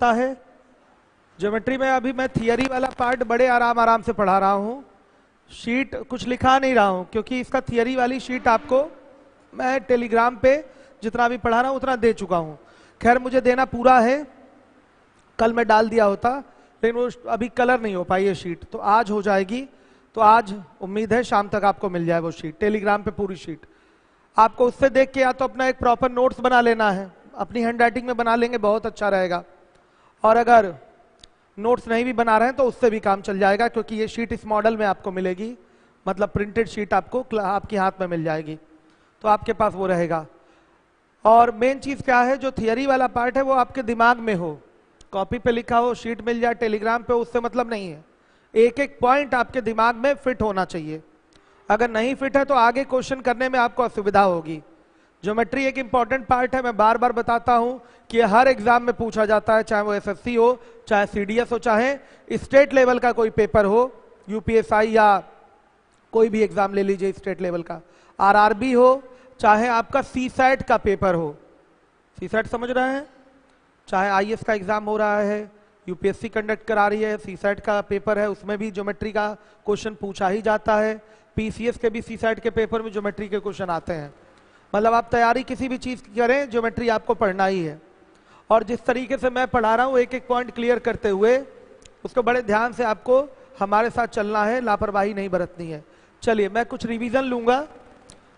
होता है। ज्योमेट्री में अभी मैं थियरी वाला पार्ट बड़े आराम से पढ़ा रहा हूँ, शीट कुछ लिखा नहीं रहा हूँ, क्योंकि इसका थियरी वाली शीट आपको मैं टेलीग्राम पे जितना भी पढ़ा रहा हूँ उतना दे चुका हूँ। खैर मुझे देना पूरा है, कल मैं डाल दिया होता, लेकिन वो अभी कलर नहीं हो पाई है शीट, तो आज हो जाएगी। तो आज उम्मीद है शाम तक आपको मिल जाए वो शीट टेलीग्राम पे, पूरी शीट। आपको उससे देख के या तो अपना एक प्रॉपर नोट्स बना लेना है, अपनी हैंडराइटिंग में बना लेंगे बहुत अच्छा रहेगा, और अगर नोट्स नहीं भी बना रहे हैं तो उससे भी काम चल जाएगा, क्योंकि ये शीट इस मॉडल में आपको मिलेगी, मतलब प्रिंटेड शीट आपको आपके हाथ में मिल जाएगी, तो आपके पास वो रहेगा। और मेन चीज़ क्या है, जो थियरी वाला पार्ट है वो आपके दिमाग में हो, कॉपी पे लिखा हो, शीट मिल जाए टेलीग्राम पे, उससे मतलब नहीं है। एक एक पॉइंट आपके दिमाग में फिट होना चाहिए, अगर नहीं फिट है तो आगे क्वेश्चन करने में आपको असुविधा होगी। ज्योमेट्री एक इंपॉर्टेंट पार्ट है, मैं बार बार बताता हूं कि हर एग्जाम में पूछा जाता है, चाहे वो एसएससी हो, चाहे सीडीएस हो, चाहे स्टेट लेवल का कोई पेपर हो, यूपीएसआई या कोई भी एग्जाम ले लीजिए स्टेट लेवल का, आरआरबी हो, चाहे आपका सीसैट का पेपर हो, सीसैट समझ रहे हैं, चाहे आईएएस का एग्जाम हो रहा है, यूपीएससी कंडक्ट करा रही है, सीसैट का पेपर है, उसमें भी ज्योमेट्री का क्वेश्चन पूछा ही जाता है, पीसीएस के भी सीसैट के पेपर में ज्योमेट्री के क्वेश्चन आते हैं। मतलब आप तैयारी किसी भी चीज की करें, ज्योमेट्री आपको पढ़ना ही है। और जिस तरीके से मैं पढ़ा रहा हूँ एक एक पॉइंट क्लियर करते हुए, उसको बड़े ध्यान से आपको हमारे साथ चलना है, लापरवाही नहीं बरतनी है। चलिए मैं कुछ रिवीजन लूंगा।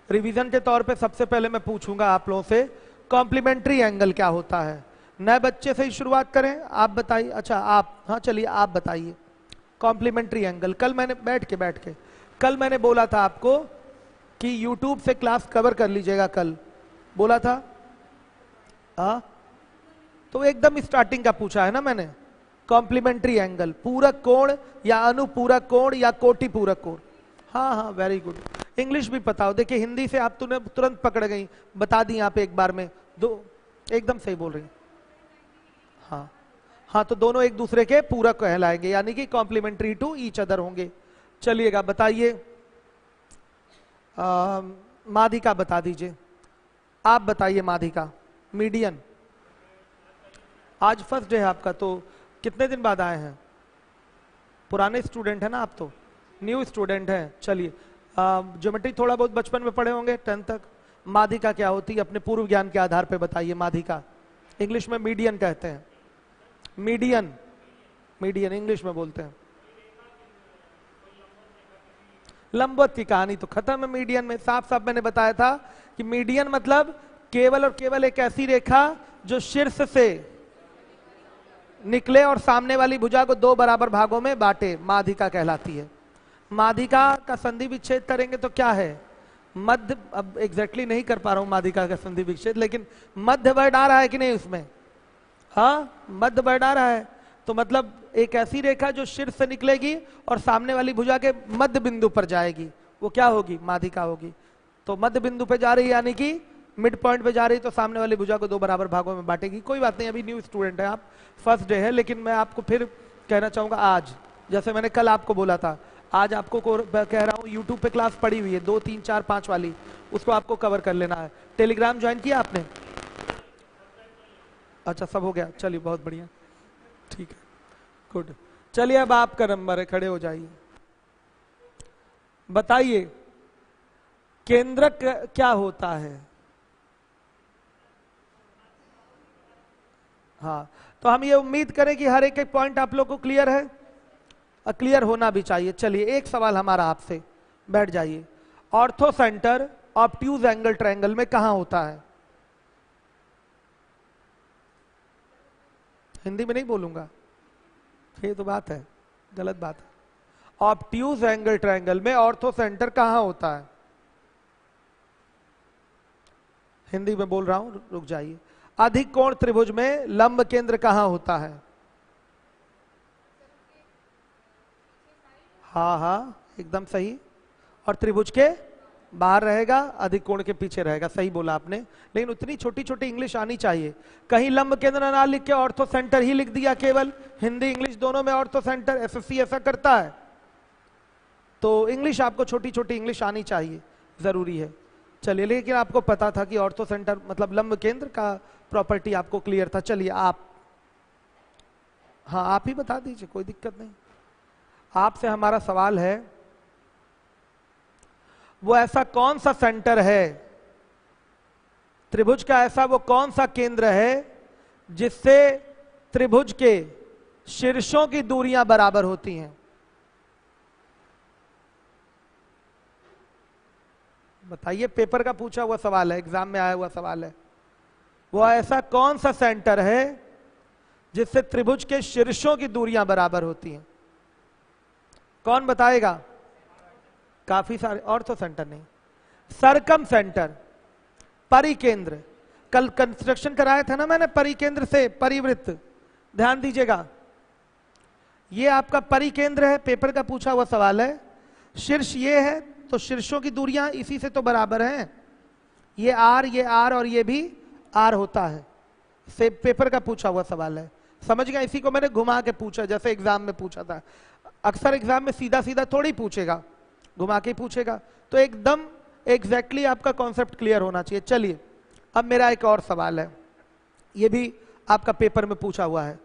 रिवीजन के तौर पे सबसे पहले मैं पूछूंगा आप लोगों से, कॉम्प्लीमेंट्री एंगल क्या होता है। नए बच्चे से ही शुरुआत करें, आप बताइए। अच्छा आप, हाँ चलिए आप बताइए कॉम्प्लीमेंट्री एंगल। कल मैंने बैठ के कल मैंने बोला था आपको कि YouTube से क्लास कवर कर लीजिएगा, कल बोला था। हाँ तो एकदम स्टार्टिंग का पूछा है ना मैंने, कॉम्प्लीमेंट्री एंगल, पूरक कोण या अनुपूरक कोण या कोटि पूरक कोण। हाँ हाँ वेरी गुड, इंग्लिश भी पता हो। देखिए हिंदी से आप तुरंत पकड़ गई, बता दी यहाँ पे एक बार में, दो एकदम सही बोल रही। हाँ हाँ, तो दोनों एक दूसरे के पूरक कहलाएंगे, यानी कि कॉम्प्लीमेंट्री टू ईच अदर होंगे। चलिएगा बताइए, माध्यिका बता दीजिए, आप बताइए माध्यिका। मीडियन, आज फर्स्ट डे है आपका, तो कितने दिन बाद आए हैं? पुराने स्टूडेंट है ना आप, तो न्यू स्टूडेंट हैं। चलिए ज्योमेट्री थोड़ा बहुत बचपन में पढ़े होंगे 10th तक। माध्यिका क्या होती है अपने पूर्व ज्ञान के आधार पर बताइए। माध्यिका इंग्लिश में मीडियन कहते हैं, मीडियन, मीडियन इंग्लिश में बोलते हैं। लंबवत की कहानी तो खत्म है मीडियन में, साफ साफ मैंने बताया था कि मीडियन मतलब केवल और केवल एक ऐसी रेखा जो शीर्ष से निकले और सामने वाली भुजा को दो बराबर भागों में बांटे, माध्यिका कहलाती है। माध्यिका का संधि विच्छेद करेंगे तो क्या है, मध्य, अब एग्जैक्टली नहीं कर पा रहा हूं माध्यिका का संधि विच्छेद, लेकिन मध्य वर्ड आ रहा है कि नहीं उसमें? हाँ मध्य वर्ड आ रहा है, तो मतलब एक ऐसी रेखा जो शीर्ष से निकलेगी और सामने वाली भुजा के मध्य बिंदु पर जाएगी, वो क्या होगी? माध्यिका होगी। तो मध्य बिंदु पे जा रही है यानी कि मिड पॉइंट पे जा रही, तो सामने वाली भुजा को दो बराबर भागों में बांटेगी। कोई बात नहीं, अभी न्यू स्टूडेंट है आप, फर्स्ट डे है, लेकिन मैं आपको फिर कहना चाहूंगा, आज जैसे मैंने कल आपको बोला था, आज आपको कह रहा हूँ यूट्यूब पे क्लास पड़ी हुई है 2, 3, 4, 5 वाली, उसको आपको कवर कर लेना है। टेलीग्राम ज्वाइन किया आपने? अच्छा सब हो गया, चलिए बहुत बढ़िया, ठीक है, गुड। चलिए अब आपका नंबर है, खड़े हो जाइए। बताइए केंद्रक क्या होता है? हाँ तो हम ये उम्मीद करें कि हर एक एक पॉइंट आप लोग को क्लियर है, क्लियर होना भी चाहिए। चलिए एक सवाल हमारा आपसे, बैठ जाइए। Ortho centre obtuse angle triangle में कहां होता है? हिंदी में नहीं बोलूंगा, ये तो बात है, गलत बात है। ऑब्ट्यूज एंगल ट्रायंगल में ऑर्थो सेंटर कहां होता है? हिंदी में बोल रहा हूं, रुक जाइए। अधिक कोण त्रिभुज में लंब केंद्र कहां होता है? हाँ हाँ एकदम सही, और त्रिभुज के बाहर रहेगा, अधिक कोण के पीछे रहेगा, सही बोला आपने। लेकिन उतनी छोटी छोटी इंग्लिश आनी चाहिए, कहीं लंब केंद्र ना लिख के ऑर्थो सेंटर ही लिख दिया केवल, हिंदी इंग्लिश दोनों में ऑर्थो सेंटर, एसएससी ऐसा करता है। तो इंग्लिश आपको छोटी छोटी इंग्लिश आनी चाहिए, जरूरी है। चलिए, लेकिन आपको पता था कि ऑर्थो सेंटर मतलब लंब केंद्र का प्रॉपर्टी आपको क्लियर था। चलिए आप हाँ आप ही बता दीजिए, कोई दिक्कत नहीं। आपसे हमारा सवाल है, वो ऐसा कौन सा सेंटर है, त्रिभुज का ऐसा वो कौन सा केंद्र है जिससे त्रिभुज के शीर्षों की दूरियां बराबर होती हैं? बताइए, पेपर का पूछा हुआ सवाल है, एग्जाम में आया हुआ सवाल है। वो ऐसा कौन सा सेंटर है जिससे त्रिभुज के शीर्षों की दूरियां बराबर होती हैं? कौन बताएगा? काफी सारे, और तो सेंटर नहीं, सरकम सेंटर, परिकेंद्र। कल कंस्ट्रक्शन कराया था ना मैंने, परिकेंद्र से परिवृत्त, ध्यान दीजिएगा। ये आपका परिकेंद्र है, पेपर का पूछा हुआ सवाल है। शीर्ष ये है, तो शीर्षों की दूरियां इसी से तो बराबर हैं। ये आर और ये भी आर होता है, से पेपर का पूछा हुआ सवाल है। समझ गया? इसी को मैंने घुमा के पूछा, जैसे एग्जाम में पूछा था। अक्सर एग्जाम में सीधा सीधा थोड़ी पूछेगा, घुमा के पूछेगा, तो एकदम एग्जैक्टली आपका कॉन्सेप्ट क्लियर होना चाहिए। चलिए, अब मेरा एक और सवाल है, ये भी आपका पेपर में पूछा हुआ है।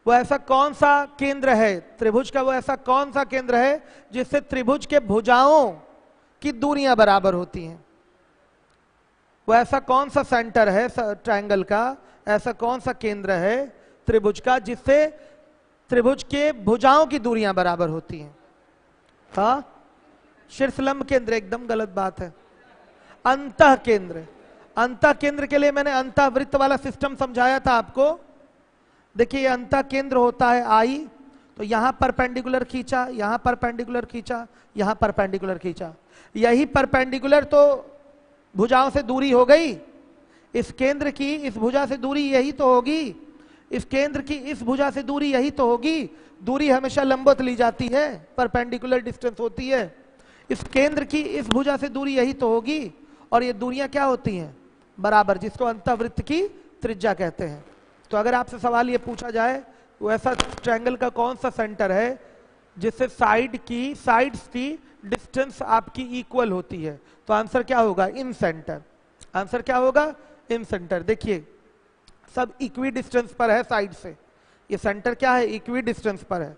वो ऐसा कौन सा केंद्र है त्रिभुज का, वो ऐसा कौन सा केंद्र है जिससे त्रिभुज के भुजाओं की दूरियां बराबर होती हैं? वो ऐसा कौन सा सेंटर है ट्रायंगल का, ऐसा कौन सा केंद्र है त्रिभुज का जिससे त्रिभुज के भुजाओं की दूरियां बराबर होती हैं? हाँ, शीर्षलंब केंद्र, एकदम गलत बात है। अंतः केंद्र, अंतः केंद्र के लिए मैंने अंतःवृत्त वाला सिस्टम समझाया था आपको। देखिए, अंतः केंद्र होता है आई, तो यहां परपेंडिकुलर खींचा, यहां परपेंडिकुलर खींचा, यहां परपेंडिकुलर खींचा, यही परपेंडिकुलर तो भुजाओं से दूरी हो गई। इस केंद्र की इस भुजा से दूरी यही तो होगी, इस केंद्र की इस भुजा से दूरी यही तो होगी। दूरी हमेशा लंबवत ली जाती है, परपेंडिकुलर डिस्टेंस होती है। इस केंद्र की इस भुजा से दूरी यही तो होगी, और ये दूरियां क्या होती हैं? बराबर, जिसको अंतःवृत्त की त्रिज्या कहते हैं। तो अगर आपसे सवाल ये पूछा जाए, वो ऐसा ट्रायंगल का कौन सा सेंटर है जिससे साइड्स की डिस्टेंस आपकी इक्वल होती है, तो आंसर क्या होगा? इन सेंटर। आंसर क्या होगा? इन सेंटर। देखिए, सब इक्वी डिस्टेंस पर है साइड से, ये सेंटर क्या है? इक्वी डिस्टेंस पर है,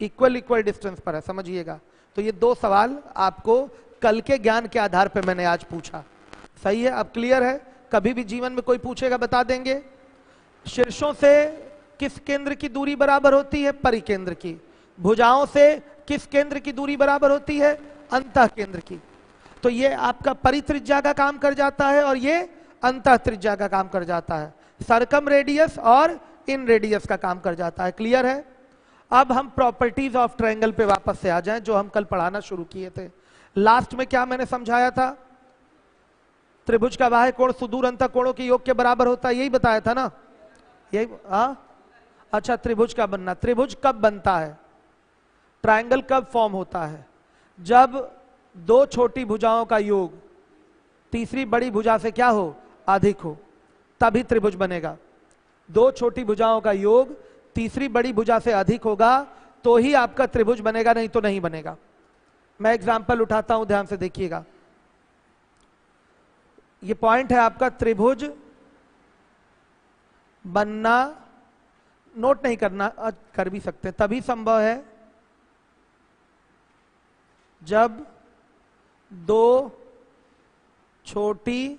इक्वल डिस्टेंस पर है, समझिएगा। तो ये दो सवाल आपको कल के ज्ञान के आधार पर मैंने आज पूछा। सही है? अब क्लियर है? कभी भी जीवन में कोई पूछेगा बता देंगे। शीर्षों से किस केंद्र की दूरी बराबर होती है? परिकेंद्र की। भुजाओं से किस केंद्र की दूरी बराबर होती है? अंतः केंद्र की। तो ये आपका परित्रिज्या का काम कर जाता है और ये अंतः त्रिज्या का काम कर जाता है। सरकम रेडियस और इन रेडियस का काम कर जाता है। क्लियर है? अब हम प्रॉपर्टीज ऑफ ट्रायंगल पे वापस से आ जाएं, जो हम कल पढ़ाना शुरू किए थे। लास्ट में क्या मैंने समझाया था? त्रिभुज का बाह्य कोण सुदूर अंतः कोणों के योग के बराबर होता है, यही बताया था ना? यही, हाँ। अच्छा, त्रिभुज का बनना, त्रिभुज कब बनता है, ट्रायंगल कब फॉर्म होता है? जब दो छोटी भुजाओं का योग तीसरी बड़ी भुजा से क्या हो? अधिक हो, तभी त्रिभुज बनेगा। दो छोटी भुजाओं का योग तीसरी बड़ी भुजा से अधिक होगा तो ही आपका त्रिभुज बनेगा, नहीं तो नहीं बनेगा। मैं एग्जांपल उठाता हूं, ध्यान से देखिएगा। ये पॉइंट है आपका, त्रिभुज बनना, नोट नहीं करना, कर भी सकते, तभी संभव है जब दो छोटी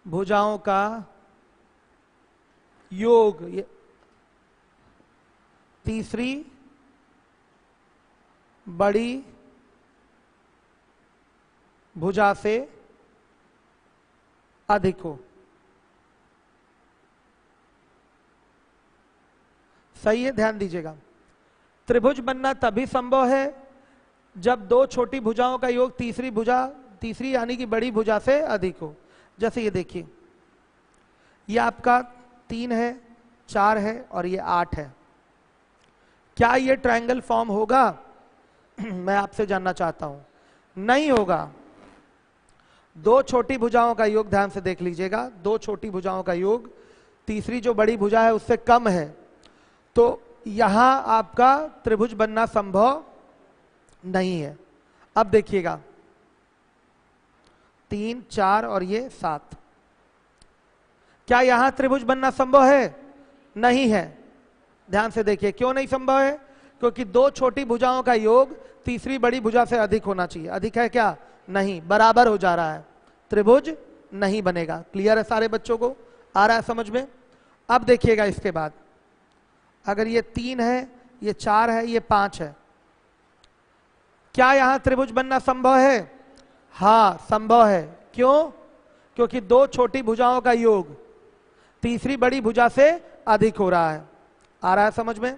भुजाओं का योग तीसरी बड़ी भुजा से अधिक हो। सही है? ध्यान दीजिएगा। त्रिभुज बनना तभी संभव है जब दो छोटी भुजाओं का योग तीसरी यानी कि बड़ी भुजा से अधिक हो। जैसे ये देखिए, ये आपका 3 है, 4 है और ये 8 है। क्या ये ट्रायंगल फॉर्म होगा? मैं आपसे जानना चाहता हूं। नहीं होगा। दो छोटी भुजाओं का योग, ध्यान से देख लीजिएगा, दो छोटी भुजाओं का योग तीसरी जो बड़ी भुजा है उससे कम है, तो यहां आपका त्रिभुज बनना संभव नहीं है। अब देखिएगा, 3, 4 और ये 7, क्या यहां त्रिभुज बनना संभव है? नहीं है। ध्यान से देखिए, क्यों नहीं संभव है? क्योंकि दो छोटी भुजाओं का योग तीसरी बड़ी भुजा से अधिक होना चाहिए। अधिक है क्या? नहीं, बराबर हो जा रहा है, त्रिभुज नहीं बनेगा। क्लियर है सारे बच्चों को? आ रहा है समझ में? अब देखिएगा इसके बाद, अगर ये 3 है, ये 4 है, ये 5 है, क्या यहां त्रिभुज बनना संभव है? हाँ संभव है। क्यों? क्योंकि दो छोटी भुजाओं का योग तीसरी बड़ी भुजा से अधिक हो रहा है। आ रहा है समझ में?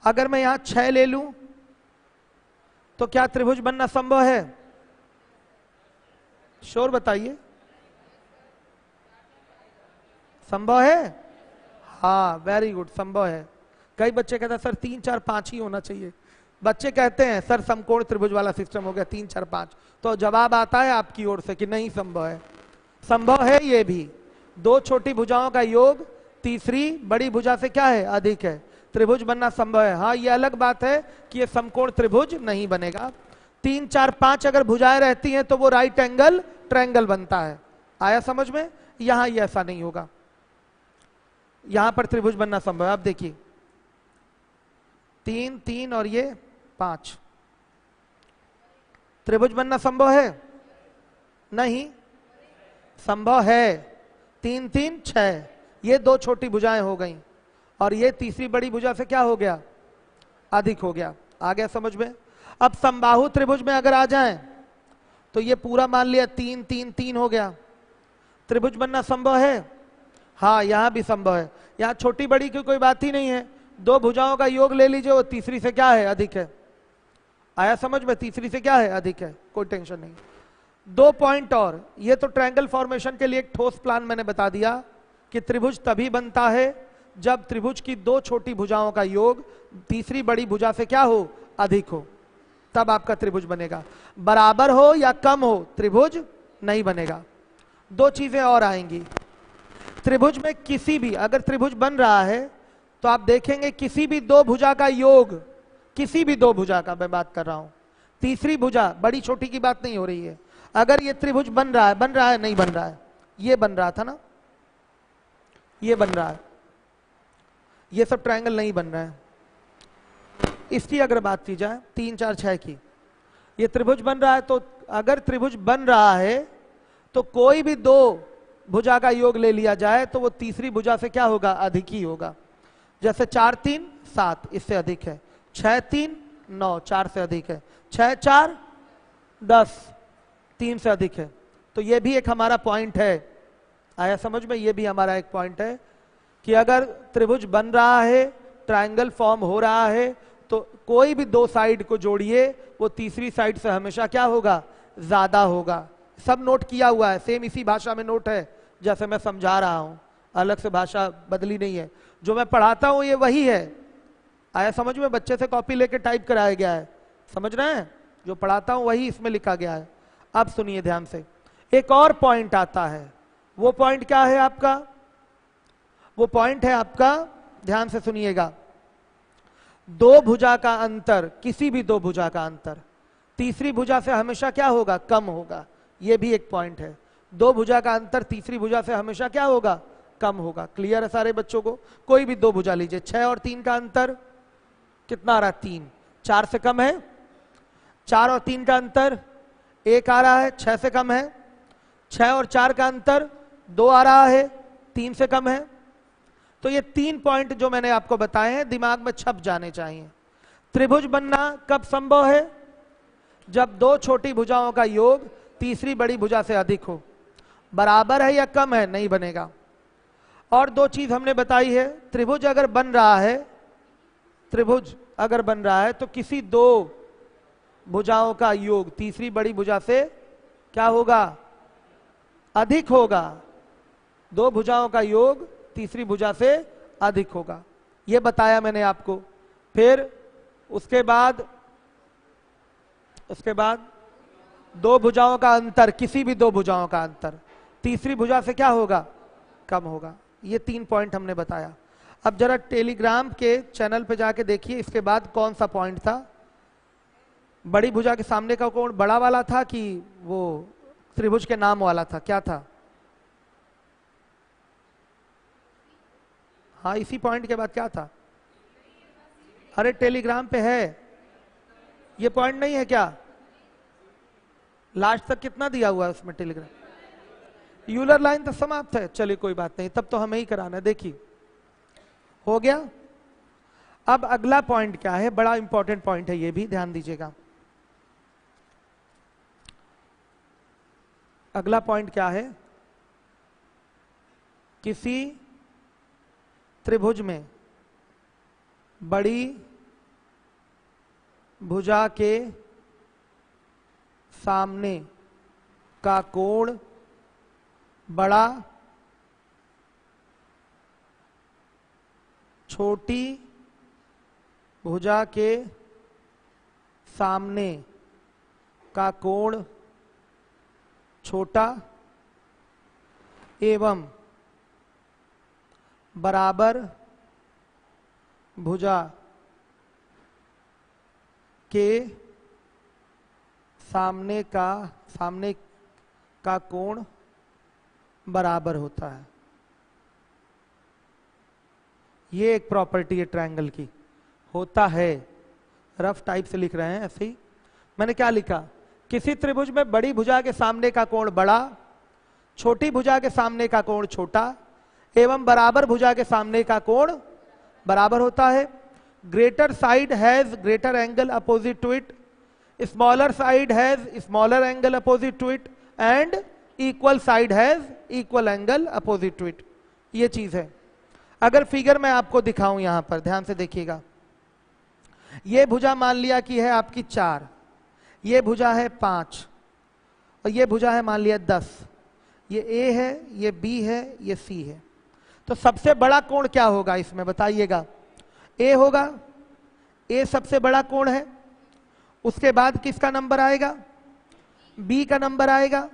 अगर मैं यहां 6 ले लूं तो क्या त्रिभुज बनना संभव है? श्योर बताइए, संभव है? हाँ वेरी गुड, संभव है। कई बच्चे कहते हैं सर 3 4 5 ही होना चाहिए। बच्चे कहते हैं सर समकोण त्रिभुज वाला सिस्टम हो गया 3 4 5, तो जवाब आता है आपकी ओर से कि नहीं संभव है। संभव है ये भी। दो छोटी भुजाओं का योग तीसरी बड़ी भुजा से क्या है? अधिक है। त्रिभुज बनना संभव है। हाँ ये अलग बात है कि ये समकोण त्रिभुज नहीं बनेगा। 3 4 5 अगर भुजाएं रहती हैं तो वो राइट एंगल ट्रायंगल बनता है। आया समझ में? यहां ये ऐसा नहीं होगा, यहां पर त्रिभुज बनना संभव है। अब देखिए 3 3 और ये 5, त्रिभुज बनना संभव है? नहीं, संभव है। 3 3 6, ये दो छोटी भुजाएं हो गई और ये तीसरी बड़ी भुजा से क्या हो गया? अधिक हो गया। आ गया समझ में? अब समबाहु त्रिभुज में अगर आ जाएं तो ये पूरा मान लिया 3 3 3 हो गया। त्रिभुज बनना संभव है? हाँ यहां भी संभव है। यहां छोटी बड़ी की कोई बात ही नहीं है, दो भुजाओं का योग ले लीजिए, वो तीसरी से क्या है? अधिक है। आया समझ में? तीसरी से क्या है? अधिक है, कोई टेंशन नहीं। 2 पॉइंट और, ये तो ट्रायंगल फॉर्मेशन के लिए एक ठोस प्लान मैंने बता दिया कि त्रिभुज तभी बनता है जब त्रिभुज की दो छोटी भुजाओं का योग तीसरी बड़ी भुजा से क्या हो? अधिक हो, तब आपका त्रिभुज बनेगा। बराबर हो या कम हो त्रिभुज नहीं बनेगा। 2 चीजें और आएंगी त्रिभुज में। किसी भी, अगर त्रिभुज बन रहा है तो आप देखेंगे किसी भी दो भुजा का योग, किसी भी दो भुजा का मैं बात कर रहा हूं, तीसरी भुजा, बड़ी छोटी की बात नहीं हो रही है, अगर ये त्रिभुज बन रहा है नहीं बन रहा है, ये बन रहा था ना, ये बन रहा है, ये सब ट्रायंगल नहीं बन रहा है। इसकी अगर बात की जाए 3 4 6 की, ये त्रिभुज बन रहा है, तो अगर त्रिभुज बन रहा है तो कोई भी दो भुजा का योग ले लिया जाए तो वो तीसरी भुजा से क्या होगा? अधिक ही होगा। जैसे 4 3 7, इससे अधिक है। 6 3 9, 4 से अधिक है। 6 4 10, 3 से अधिक है। तो ये भी एक हमारा पॉइंट है। आया समझ में? ये भी हमारा एक पॉइंट है कि अगर त्रिभुज बन रहा है, ट्रायंगल फॉर्म हो रहा है, तो कोई भी दो साइड को जोड़िए, वो तीसरी साइड से हमेशा क्या होगा? ज्यादा होगा। सब नोट किया हुआ है, सेम इसी भाषा में नोट है जैसे मैं समझा रहा हूं, अलग से भाषा बदली नहीं है। जो मैं पढ़ाता हूं ये वही है। आया समझ में? बच्चे से कॉपी लेके टाइप कराया गया है, समझ रहे हैं? जो पढ़ाता हूं वही इसमें लिखा गया है। अब सुनिए ध्यान से, एक और पॉइंट आता है। वो पॉइंट क्या है आपका? वो पॉइंट है आपका, ध्यान से सुनिएगा, दो भुजा का अंतर, किसी भी दो भुजा का अंतर तीसरी भुजा से हमेशा क्या होगा? कम होगा। ये भी एक पॉइंट है। दो भुजा का अंतर तीसरी भुजा से हमेशा क्या होगा? कम होगा। क्लियर है सारे बच्चों को? कोई भी दो भुजा लीजिए, 6 और 3 का अंतर कितना आ रहा है? 3, 4 से कम है। 4 और 3 का अंतर 1 आ रहा है, 6 से कम है। 6 और 4 का अंतर 2 आ रहा है, 3 से कम है। तो ये 3 पॉइंट जो मैंने आपको बताए हैं दिमाग में छप जाने चाहिए। त्रिभुज बनना कब संभव है? जब दो छोटी भुजाओं का योग तीसरी बड़ी भुजा से अधिक हो। बराबर है या कम है? नहीं बनेगा। और 2 चीज हमने बताई है, त्रिभुज अगर बन रहा है, त्रिभुज अगर बन रहा है तो किसी दो भुजाओं का योग तीसरी बड़ी भुजा से क्या होगा? अधिक होगा। दो भुजाओं का योग तीसरी भुजा से अधिक होगा, ये बताया मैंने आपको। फिर उसके बाद दो भुजाओं का अंतर, किसी भी दो भुजाओं का अंतर तीसरी भुजा से क्या होगा? कम होगा। ये 3 पॉइंट हमने बताया। अब जरा टेलीग्राम के चैनल पे जाके देखिए इसके बाद कौन सा पॉइंट था। बड़ी भुजा के सामने का कोण बड़ा वाला था कि वो त्रिभुज के नाम वाला था? क्या था? हाँ, इसी पॉइंट के बाद क्या था? अरे टेलीग्राम पे है, ये पॉइंट नहीं है क्या? लास्ट तक कितना दिया हुआ है उसमें टेलीग्राम? यूलर लाइन तो समाप्त है। चलिए कोई बात नहीं, तब तो हमें ही कराना है। देखिए हो गया। अब अगला पॉइंट क्या है, बड़ा इंपॉर्टेंट पॉइंट है, ये भी ध्यान दीजिएगा। अगला पॉइंट क्या है? किसी त्रिभुज में बड़ी भुजा के सामने का कोण बड़ा, छोटी भुजा के सामने का कोण छोटा एवं बराबर भुजा के सामने का कोण बराबर होता है। ये एक प्रॉपर्टी है ट्रायंगल की। होता है, रफ टाइप से लिख रहे हैं ऐसे ही। मैंने क्या लिखा? किसी त्रिभुज में बड़ी भुजा के सामने का कोण बड़ा, छोटी भुजा के सामने का कोण छोटा एवं बराबर भुजा के सामने का कोण बराबर होता है। Greater side has greater angle opposite to it, smaller side has smaller angle opposite to it and equal side has equal angle opposite to it. ये चीज है। अगर फिगर मैं आपको दिखाऊं यहां पर, ध्यान से देखिएगा। ये भुजा मान लिया कि है आपकी 4, ये भुजा है 5 और ये भुजा है मान लिया 10। ये ए है, ये बी है, ये सी है। तो सबसे बड़ा कोण क्या होगा इसमें बताइएगा? ए होगा। ए सबसे बड़ा कोण है। उसके बाद किसका नंबर आएगा? बी का नंबर आएगा।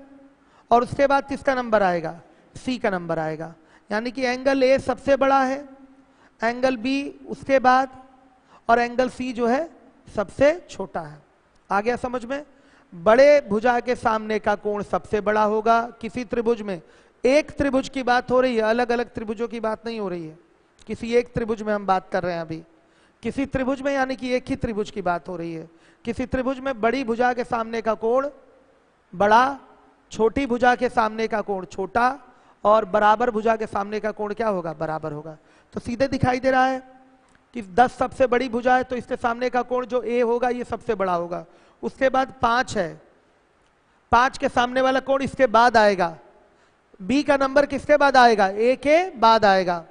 और उसके बाद किसका नंबर आएगा? सी का नंबर आएगा। यानी कि एंगल ए सबसे बड़ा है, एंगल बी उसके बाद, और एंगल सी जो है सबसे छोटा है। आ गया समझ में? बड़े भुजा के सामने का कोण सबसे बड़ा होगा किसी त्रिभुज में। एक त्रिभुज की बात हो रही है, अलग अलग त्रिभुजों की बात नहीं हो रही है। किसी एक त्रिभुज में हम बात कर रहे हैं अभी। किसी त्रिभुज में यानी कि एक ही त्रिभुज की बात हो रही है। किसी त्रिभुज में बड़ी भुजा के सामने का कोण बड़ा, छोटी भुजा के सामने का कोण छोटा और बराबर भुजा के सामने का कोण क्या होगा? बराबर होगा। तो सीधे दिखाई दे रहा है कि 10 सबसे बड़ी भुजा है तो इसके सामने का कोण जो ए होगा ये सबसे बड़ा होगा। उसके बाद 5 है, 5 के सामने वाला कोण इसके बाद आएगा। बी का नंबर किसके बाद आएगा? ए के बाद आएगा।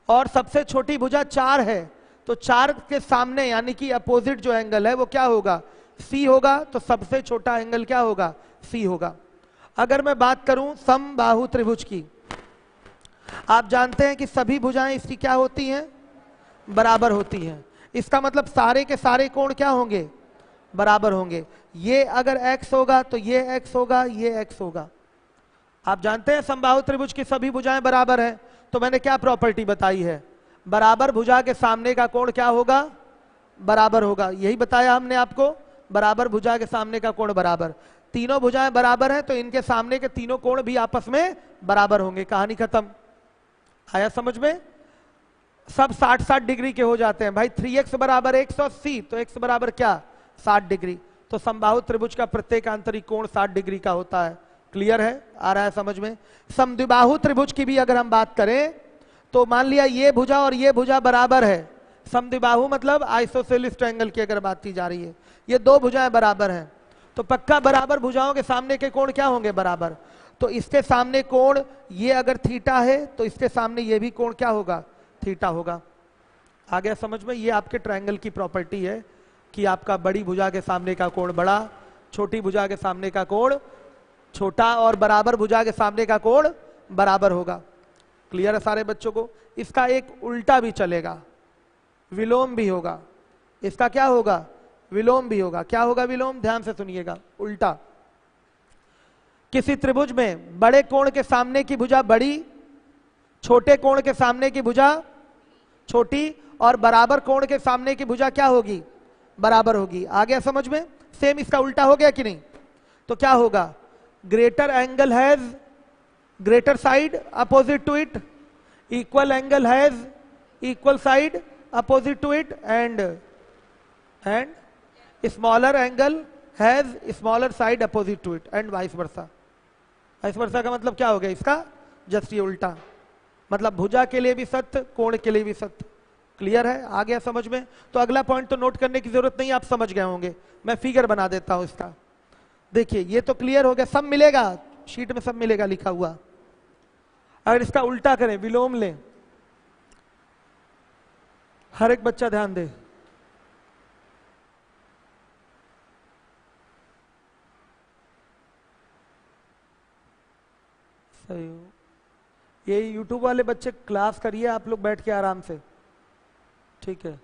और सबसे छोटी भुजा 4 है तो 4 के सामने यानी कि अपोजिट जो एंगल है वो क्या होगा? सी होगा। तो सबसे छोटा एंगल क्या होगा? सी होगा। अगर मैं बात करूं समबाहु त्रिभुज की, आप जानते हैं कि सभी भुजाएं इसकी क्या होती हैं? बराबर होती हैं। इसका मतलब सारे के सारे कोण क्या होंगे? बराबर होंगे। ये अगर x होगा तो ये x होगा, ये x होगा। आप जानते हैं समबाहु त्रिभुज की सभी भुजाएं बराबर हैं। तो मैंने क्या प्रॉपर्टी बताई है? बराबर भुजा के सामने का कोण क्या होगा? बराबर होगा। यही बताया हमने आपको, बराबर भुजा के सामने का कोण बराबर। तीनों भुजाएं बराबर हैं तो इनके सामने के तीनों कोण भी आपस में बराबर होंगे। कहानी खत्म। आया समझ में? सब 60-60 डिग्री के हो जाते हैं भाई। 3x बराबर 180 तो x बराबर क्या? 60 डिग्री। तो समबाहु त्रिभुज का प्रत्येक आंतरिक कोण 60 डिग्री का होता है। क्लियर है? आ रहा है समझ में? समद्विबाहु त्रिभुज की भी अगर हम बात करें तो मान लिया ये भुजा और ये भुजा बराबर है। समद्विबाहु मतलब आइसोसेलेस ट्रायंगल की अगर बात की जा रही है, ये दो भुजाएं बराबर हैं तो पक्का बराबर भुजाओं के सामने के कोण क्या होंगे? बराबर। तो इसके सामने कोण ये अगर थीटा है तो इसके सामने ये भी कोण क्या होगा? थीटा होगा। आ गया समझ में? ये आपके ट्रायंगल की प्रॉपर्टी है कि आपका बड़ी भुजा के सामने का कोण बड़ा, छोटी भुजा के सामने का कोण छोटा और बराबर भुजा के सामने का कोण बराबर होगा। क्लियर है सारे बच्चों को? इसका एक उल्टा भी चलेगा, विलोम भी होगा। इसका क्या होगा? विलोम भी होगा। क्या होगा विलोम? ध्यान से सुनिएगा। उल्टा, किसी त्रिभुज में बड़े कोण के सामने की भुजा बड़ी, छोटे कोण के सामने की भुजा छोटी और बराबर कोण के सामने की भुजा क्या होगी? बराबर होगी। आ गया समझ में? सेम इसका उल्टा हो गया कि नहीं? तो क्या होगा? Greater angle has greater side opposite to it, equal angle has equal side opposite to it and smaller angle has smaller side opposite to it and vice versa. vice versa का मतलब क्या हो गया इसका? जस्ट ये उल्टा, मतलब भुजा के लिए भी सत्य, कोण के लिए भी सत्य. क्लियर है? आ गया समझ में? तो अगला पॉइंट तो नोट करने की जरूरत नहीं, आप समझ गए होंगे. मैं फिगर बना देता हूं इसका. देखिए ये तो क्लियर हो गया, सब मिलेगा शीट में, सब मिलेगा लिखा हुआ. अगर इसका उल्टा करें, विलोम लें, हर एक बच्चा ध्यान दे. सही हो. ये यूट्यूब वाले बच्चे क्लास करिए आप लोग बैठ के आराम से, ठीक है.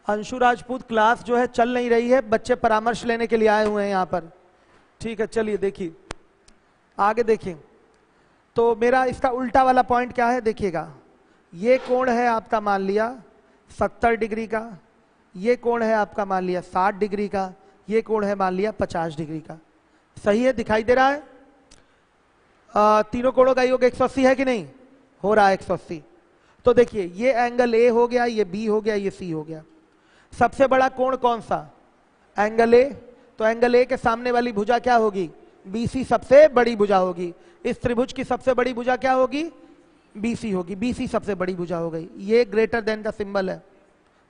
अंशु राजपूत क्लास जो है चल नहीं रही है, बच्चे परामर्श लेने के लिए आए हुए हैं यहाँ पर, ठीक है. चलिए देखिए आगे देखिए. तो मेरा इसका उल्टा वाला पॉइंट क्या है देखिएगा. ये कोण है आपका मान लिया 70 डिग्री का, ये कोण है आपका मान लिया 60 डिग्री का, ये कोण है मान लिया 50 डिग्री का. सही है? दिखाई दे रहा है? तीनों कोणों का योग 180 है कि नहीं? हो रहा है 180. तो देखिए ये एंगल ए हो गया, ये बी हो गया, ये सी हो गया. सबसे बड़ा कोण कौन सा? Angle A. तो एंगल ए के सामने वाली भुजा क्या होगी? बीसी सबसे बड़ी भुजा होगी. इस त्रिभुज की सबसे बड़ी भुजा क्या होगी? बीसी होगी. बीसी सबसे बड़ी भुजा हो गई. ये ग्रेटर देन का सिंबल है,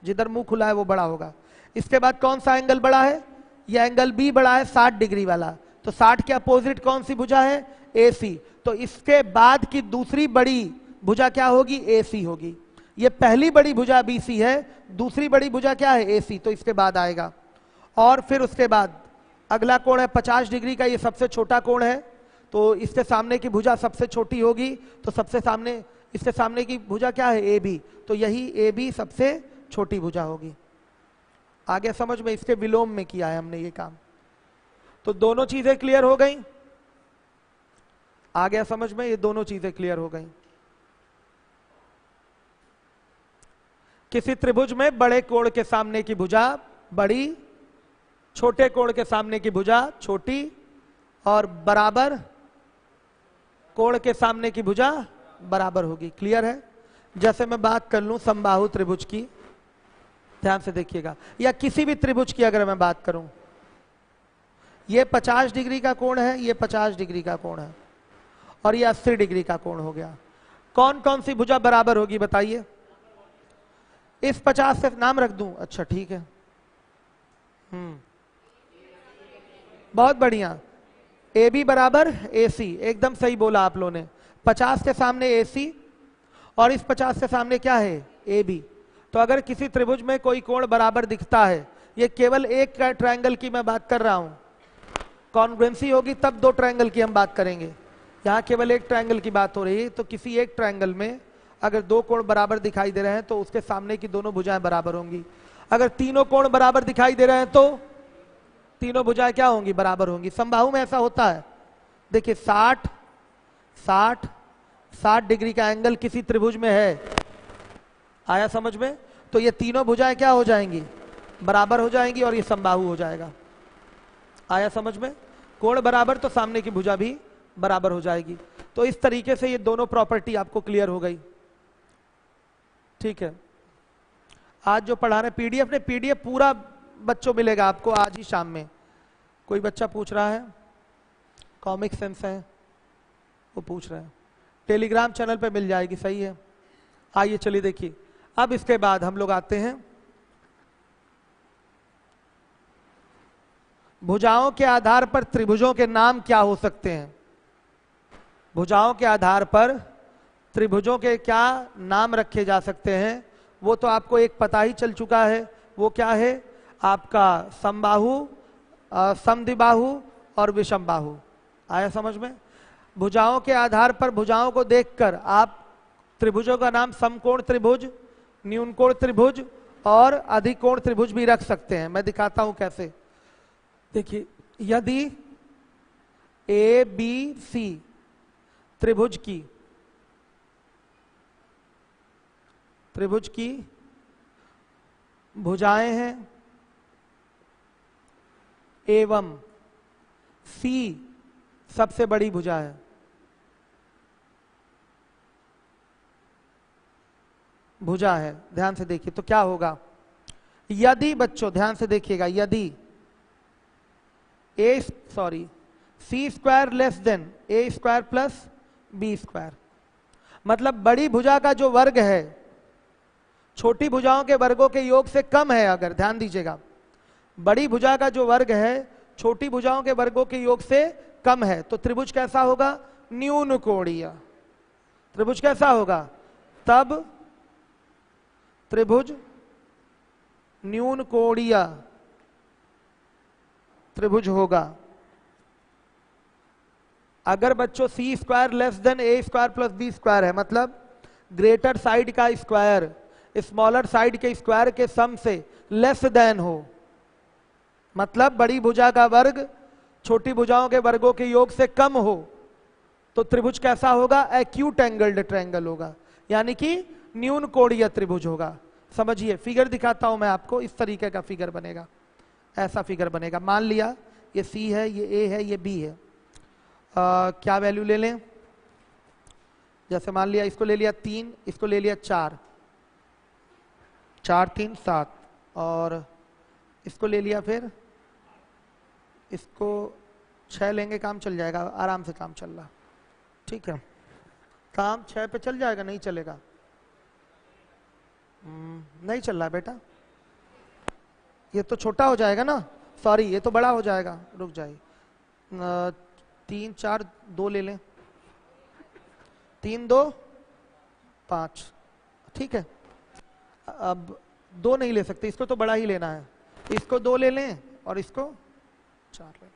जिधर मुंह खुला है वो बड़ा होगा. इसके बाद कौन सा एंगल बड़ा है? ये एंगल बी बड़ा है 60 डिग्री वाला. तो 60 के अपोजिट कौन सी भुजा है? AC. तो इसके बाद की दूसरी बड़ी भुजा क्या होगी? AC होगी. ये पहली बड़ी भुजा BC है, दूसरी बड़ी भुजा क्या है? AC. तो इसके बाद आएगा. और फिर उसके बाद अगला कोण है 50 डिग्री का, ये सबसे छोटा कोण है. तो इसके सामने की भुजा सबसे छोटी होगी. तो सबसे सामने, इसके सामने की भुजा क्या है? AB. तो यही AB सबसे छोटी भुजा होगी. आगे समझ में? इसके विलोम में किया है हमने ये काम. तो दोनों चीजें क्लियर हो गई. आ गया समझ में? ये दोनों चीजें क्लियर हो गई. किसी त्रिभुज में बड़े कोण के सामने की भुजा बड़ी, छोटे कोण के सामने की भुजा छोटी, और बराबर कोण के सामने की भुजा बराबर होगी. क्लियर है? जैसे मैं बात कर लूं समबाहु त्रिभुज की, ध्यान से देखिएगा, या किसी भी त्रिभुज की अगर मैं बात करूं, ये 50 डिग्री का कोण है, ये 50 डिग्री का कोण है, और ये 80 डिग्री का कोण हो गया. कौन कौन सी भुजा बराबर होगी बताइए? इस 50 से नाम रख दूं? अच्छा ठीक है. बहुत बढ़िया. AB बराबर AC. एकदम सही बोला आप लोगों ने. 50 के सामने AC और इस 50 के सामने क्या है? AB. तो अगर किसी त्रिभुज में कोई कोण बराबर दिखता है, ये केवल एक ट्रायंगल की मैं बात कर रहा हूं, कॉन्ग्रुएंसी होगी तब दो ट्रायंगल की हम बात करेंगे. यहाँ केवल एक ट्रायंगल की बात हो रही है. तो किसी एक ट्रायंगल में अगर दो कोण बराबर दिखाई दे रहे हैं तो उसके सामने की दोनों भुजाएं बराबर होंगी. अगर तीनों कोण बराबर दिखाई दे रहे हैं तो तीनों भुजाएं क्या होंगी? बराबर होंगी. समबाहु में ऐसा होता है. देखिए 60 60 60 डिग्री का एंगल किसी त्रिभुज में है. आया समझ में? तो ये तीनों भुजाएं क्या हो जाएंगी? बराबर हो जाएंगी और ये समबाहु हो जाएगा. आया समझ में? कोण बराबर तो सामने की भुजा भी बराबर हो जाएगी. तो इस तरीके से ये दोनों प्रॉपर्टी आपको क्लियर हो गई. ठीक है. आज जो पढ़ा रहे PDF ने, PDF पूरा बच्चों मिलेगा आपको आज ही शाम में. कोई बच्चा पूछ रहा है, कॉमिक सेंस है वो पूछ रहे हैं, टेलीग्राम चैनल पे मिल जाएगी. सही है. आइए चलिए देखिए. अब इसके बाद हम लोग आते हैं भुजाओं के आधार पर त्रिभुजों के नाम क्या हो सकते हैं. भुजाओं के आधार पर त्रिभुजों के क्या नाम रखे जा सकते हैं, वो तो आपको एक पता ही चल चुका है. वो क्या है? आपका समबाहु, समद्विबाहु और विषमबाहु. आया समझ में? भुजाओं के आधार पर भुजाओं को देखकर आप त्रिभुजों का नाम समकोण त्रिभुज, न्यूनकोण त्रिभुज और अधिकोण त्रिभुज भी रख सकते हैं. मैं दिखाता हूं कैसे. देखिए, यदि ABC त्रिभुज की भुजाएं हैं एवं C सबसे बड़ी भुजा है, भुजा है। ध्यान से देखिए तो क्या होगा, यदि बच्चों ध्यान से देखिएगा, यदि सी स्क्वायर लेस देन ए स्क्वायर प्लस बी स्क्वायर, मतलब बड़ी भुजा का जो वर्ग है छोटी भुजाओं के वर्गों के योग से कम है, अगर ध्यान दीजिएगा बड़ी भुजा का जो वर्ग है छोटी भुजाओं के वर्गों के योग से कम है, तो त्रिभुज कैसा होगा, न्यून कोणीय। त्रिभुज कैसा होगा, तब त्रिभुज न्यून कोणीय त्रिभुज होगा। अगर बच्चों सी स्क्वायर लेस देन ए स्क्वायर प्लस बी स्क्वायर है, मतलब ग्रेटर साइड का स्क्वायर स्मॉलर साइड के स्क्वायर के सम से लेस देन हो, मतलब बड़ी भुजा का वर्ग छोटी भुजाओं के वर्गों के योग से कम हो, तो त्रिभुज कैसा होगा, एक्यूट एंगल्ड ट्रायंगल होगा, यानी कि न्यून कोणीय त्रिभुज होगा। समझिए, फिगर दिखाता हूं मैं आपको, इस तरीके का फिगर बनेगा, ऐसा फिगर बनेगा। मान लिया ये सी है, ये ए है, ये बी है। क्या वैल्यू ले लें, जैसे मान लिया इसको ले लिया 3, इसको ले लिया 4, 4 3 7, और इसको ले लिया, फिर इसको 6 लेंगे, काम चल जाएगा, आराम से काम चल रहा। ठीक है, काम 6 पे चल जाएगा, नहीं चलेगा, नहीं चल रहा बेटा, ये तो छोटा हो जाएगा ना, सॉरी ये तो बड़ा हो जाएगा, रुक जाइए। 3 4 2 ले लें, 3 2 5, ठीक है। अब 2 नहीं ले सकते, इसको तो बड़ा ही लेना है, इसको 2 ले लें और इसको 4 ले लें,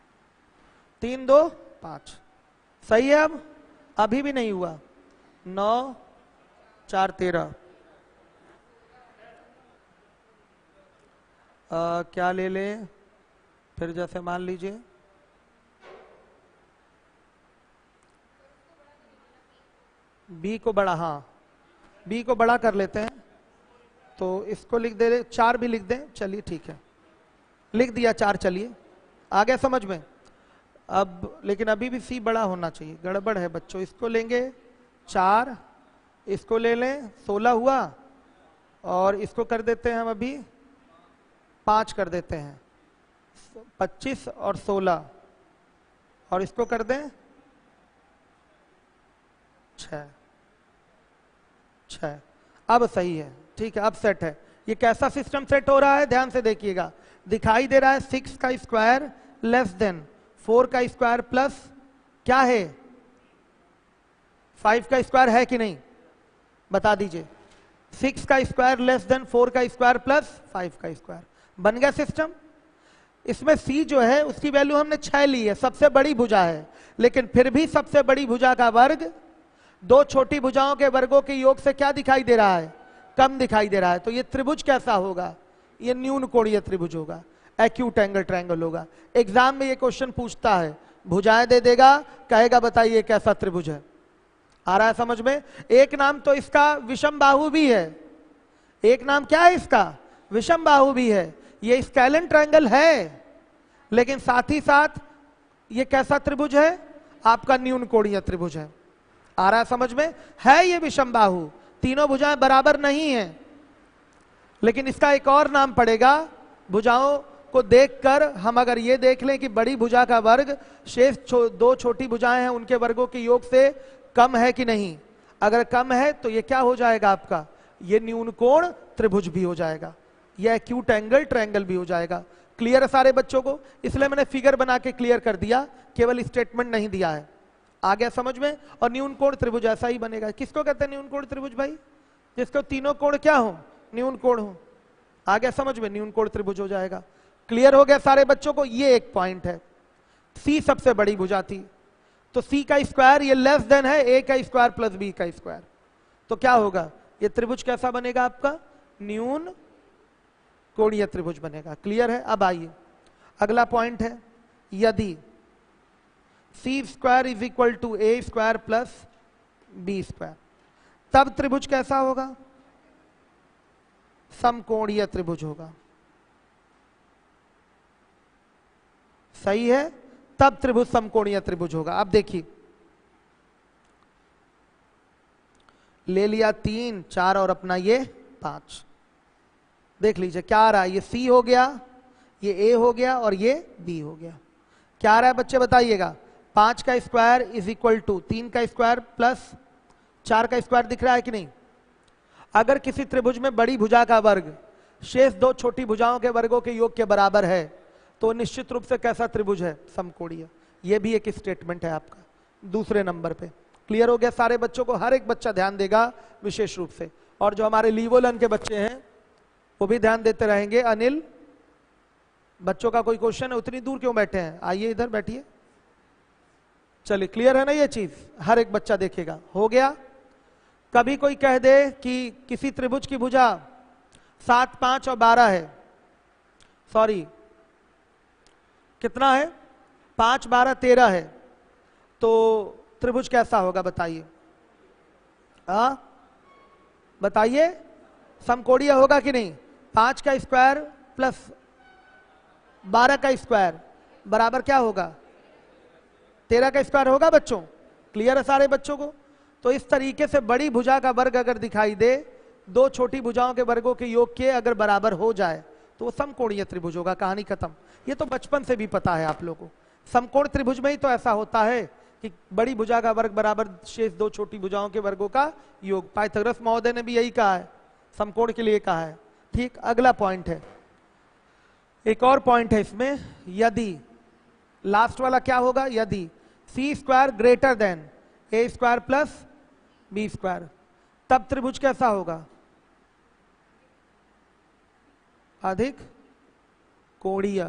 3 2 5, सही है। अब अभी भी नहीं हुआ, 9 4 13, क्या ले लें, फिर जैसे मान लीजिए बी को बड़ा, हाँ बी को बड़ा कर लेते हैं, तो इसको लिख दे, 4 भी लिख दें, चलिए ठीक है, लिख दिया 4, चलिए आ गया समझ में। अब लेकिन अभी भी सी बड़ा होना चाहिए, गड़बड़ है बच्चों, इसको लेंगे 4, इसको ले लें 16 हुआ, और इसको कर देते हैं हम अभी 5 कर देते हैं, 25 और 16, और इसको कर दें 6 6। अब सही है, ठीक है, अब सेट है। ये कैसा सिस्टम सेट हो रहा है, ध्यान से देखिएगा, दिखाई दे रहा है 6 का स्क्वायर लेस देन 4 का स्क्वायर प्लस क्या है, 5 का स्क्वायर है कि नहीं, बता दीजिए। 6 का स्क्वायर लेस देन 4 का स्क्वायर प्लस 5 का स्क्वायर, बन गया सिस्टम। इसमें सी जो है उसकी वैल्यू हमने 6 ली है, सबसे बड़ी भुजा है, लेकिन फिर भी सबसे बड़ी भुजा का वर्ग दो छोटी भुजाओं के वर्गों के योग से क्या दिखाई दे रहा है, कम दिखाई दे रहा है। तो ये त्रिभुज कैसा होगा, ये न्यून कोणीय त्रिभुज होगा, एक्यूट एंगल ट्रायंगल होगा। एग्जाम में ये क्वेश्चन पूछता है, भुजाएं दे देगा, कहेगा बताइए कैसा त्रिभुज है। आ रहा है समझ में। एक नाम तो इसका विषम बाहु भी है, एक नाम क्या है इसका, विषम बाहु भी है। ये स्केलन ट्रायंगल है, लेकिन साथ ही साथ ये कैसा त्रिभुज है, आपका न्यून कोणीय त्रिभुज है। आ रहा है समझ में। है ये विषम बाहु, तीनों भुजाएं बराबर नहीं है, लेकिन इसका एक और नाम पड़ेगा। भुजाओं को देखकर हम अगर ये देख लें कि बड़ी भुजा का वर्ग शेष दो छोटी भुजाएं हैं उनके वर्गों के योग से कम है कि नहीं, अगर कम है तो ये क्या हो जाएगा आपका, ये न्यून कोण त्रिभुज भी हो जाएगा, ये एक्यूट एंगल ट्रायंगल भी हो जाएगा। क्लियर है सारे बच्चों को, इसलिए मैंने फिगर बना के क्लियर कर दिया, केवल स्टेटमेंट नहीं दिया है। आ गया समझ में। और न्यून कोण त्रिभुज ऐसा ही बनेगा। किसको कहते हैं न्यून कोण त्रिभुज भाई, जिसको तीनों कोण क्या हो, न्यून कोण हो। आ गया समझ में, न्यून कोण त्रिभुज हो जाएगा। क्लियर हो गया सारे बच्चों को। ये एक पॉइंट है, सी सबसे बड़ी भुजा थी, तो सी का स्क्वायर ये लेस देन है ए का स्क्वायर प्लस बी का स्क्वायर, तो क्या होगा, ये त्रिभुज कैसा बनेगा आपका, न्यून कोणीय त्रिभुज बनेगा। क्लियर है। अब आइए अगला पॉइंट है, यदि c square is equal to a square plus b square, तब त्रिभुज कैसा होगा, समकोणीय त्रिभुज होगा। सही है, तब त्रिभुज समकोणीय त्रिभुज होगा। अब देखिए ले लिया 3, 4 और अपना ये 5। देख लीजिए क्या आ रहा है, ये C हो गया, ये A हो गया और ये B हो गया। क्या आ रहा है बच्चे बताइएगा, 5 का स्क्वायर इज इक्वल टू 3 का स्क्वायर प्लस 4 का स्क्वायर दिख रहा है कि नहीं। अगर किसी त्रिभुज में बड़ी भुजा का वर्ग शेष 2 छोटी भुजाओं के वर्गों के योग के बराबर है तो निश्चित रूप से कैसा त्रिभुज है, समकोणीय। ये भी एक स्टेटमेंट है आपका दूसरे नंबर पे। क्लियर हो गया सारे बच्चों को, हर एक बच्चा ध्यान देगा विशेष रूप से, और जो हमारे लीवोलन के बच्चे हैं वो भी ध्यान देते रहेंगे। अनिल, बच्चों का कोई क्वेश्चन है, उतनी दूर क्यों बैठे हैं, आइए इधर बैठिए। चलिए क्लियर है ना ये चीज, हर एक बच्चा देखेगा। हो गया। कभी कोई कह दे कि किसी त्रिभुज की भुजा 7, 5 और 12 है, सॉरी कितना है, 5, 12, 13 है, तो त्रिभुज कैसा होगा बताइए। बताइए समकोणीय होगा कि नहीं। 5 का स्क्वायर प्लस 12 का स्क्वायर बराबर क्या होगा, 13 का स्क्वायर होगा बच्चों। क्लियर है सारे बच्चों को। तो इस तरीके से बड़ी भुजा का वर्ग अगर दिखाई दे 2 छोटी भुजाओं के वर्गों के योग के अगर बराबर हो जाए तो वो समकोणीय त्रिभुज होगा, कहानी खत्म। ये तो बचपन से भी पता है आप लोगों को। समकोण त्रिभुज में ही तो ऐसा होता है कि बड़ी भुजा का वर्ग बराबर शेष 2 छोटी भुजाओं के वर्गों का योग। पाइथागोरस महोदय ने भी यही कहा है, समकोण के लिए कहा है। ठीक, अगला पॉइंट है, एक और पॉइंट है इसमें, यदि लास्ट वाला क्या होगा, यदि सी स्क्वायर ग्रेटर देन ए स्क्वायर प्लस बी स्क्वायर, तब त्रिभुज कैसा होगा, अधिक कोणीय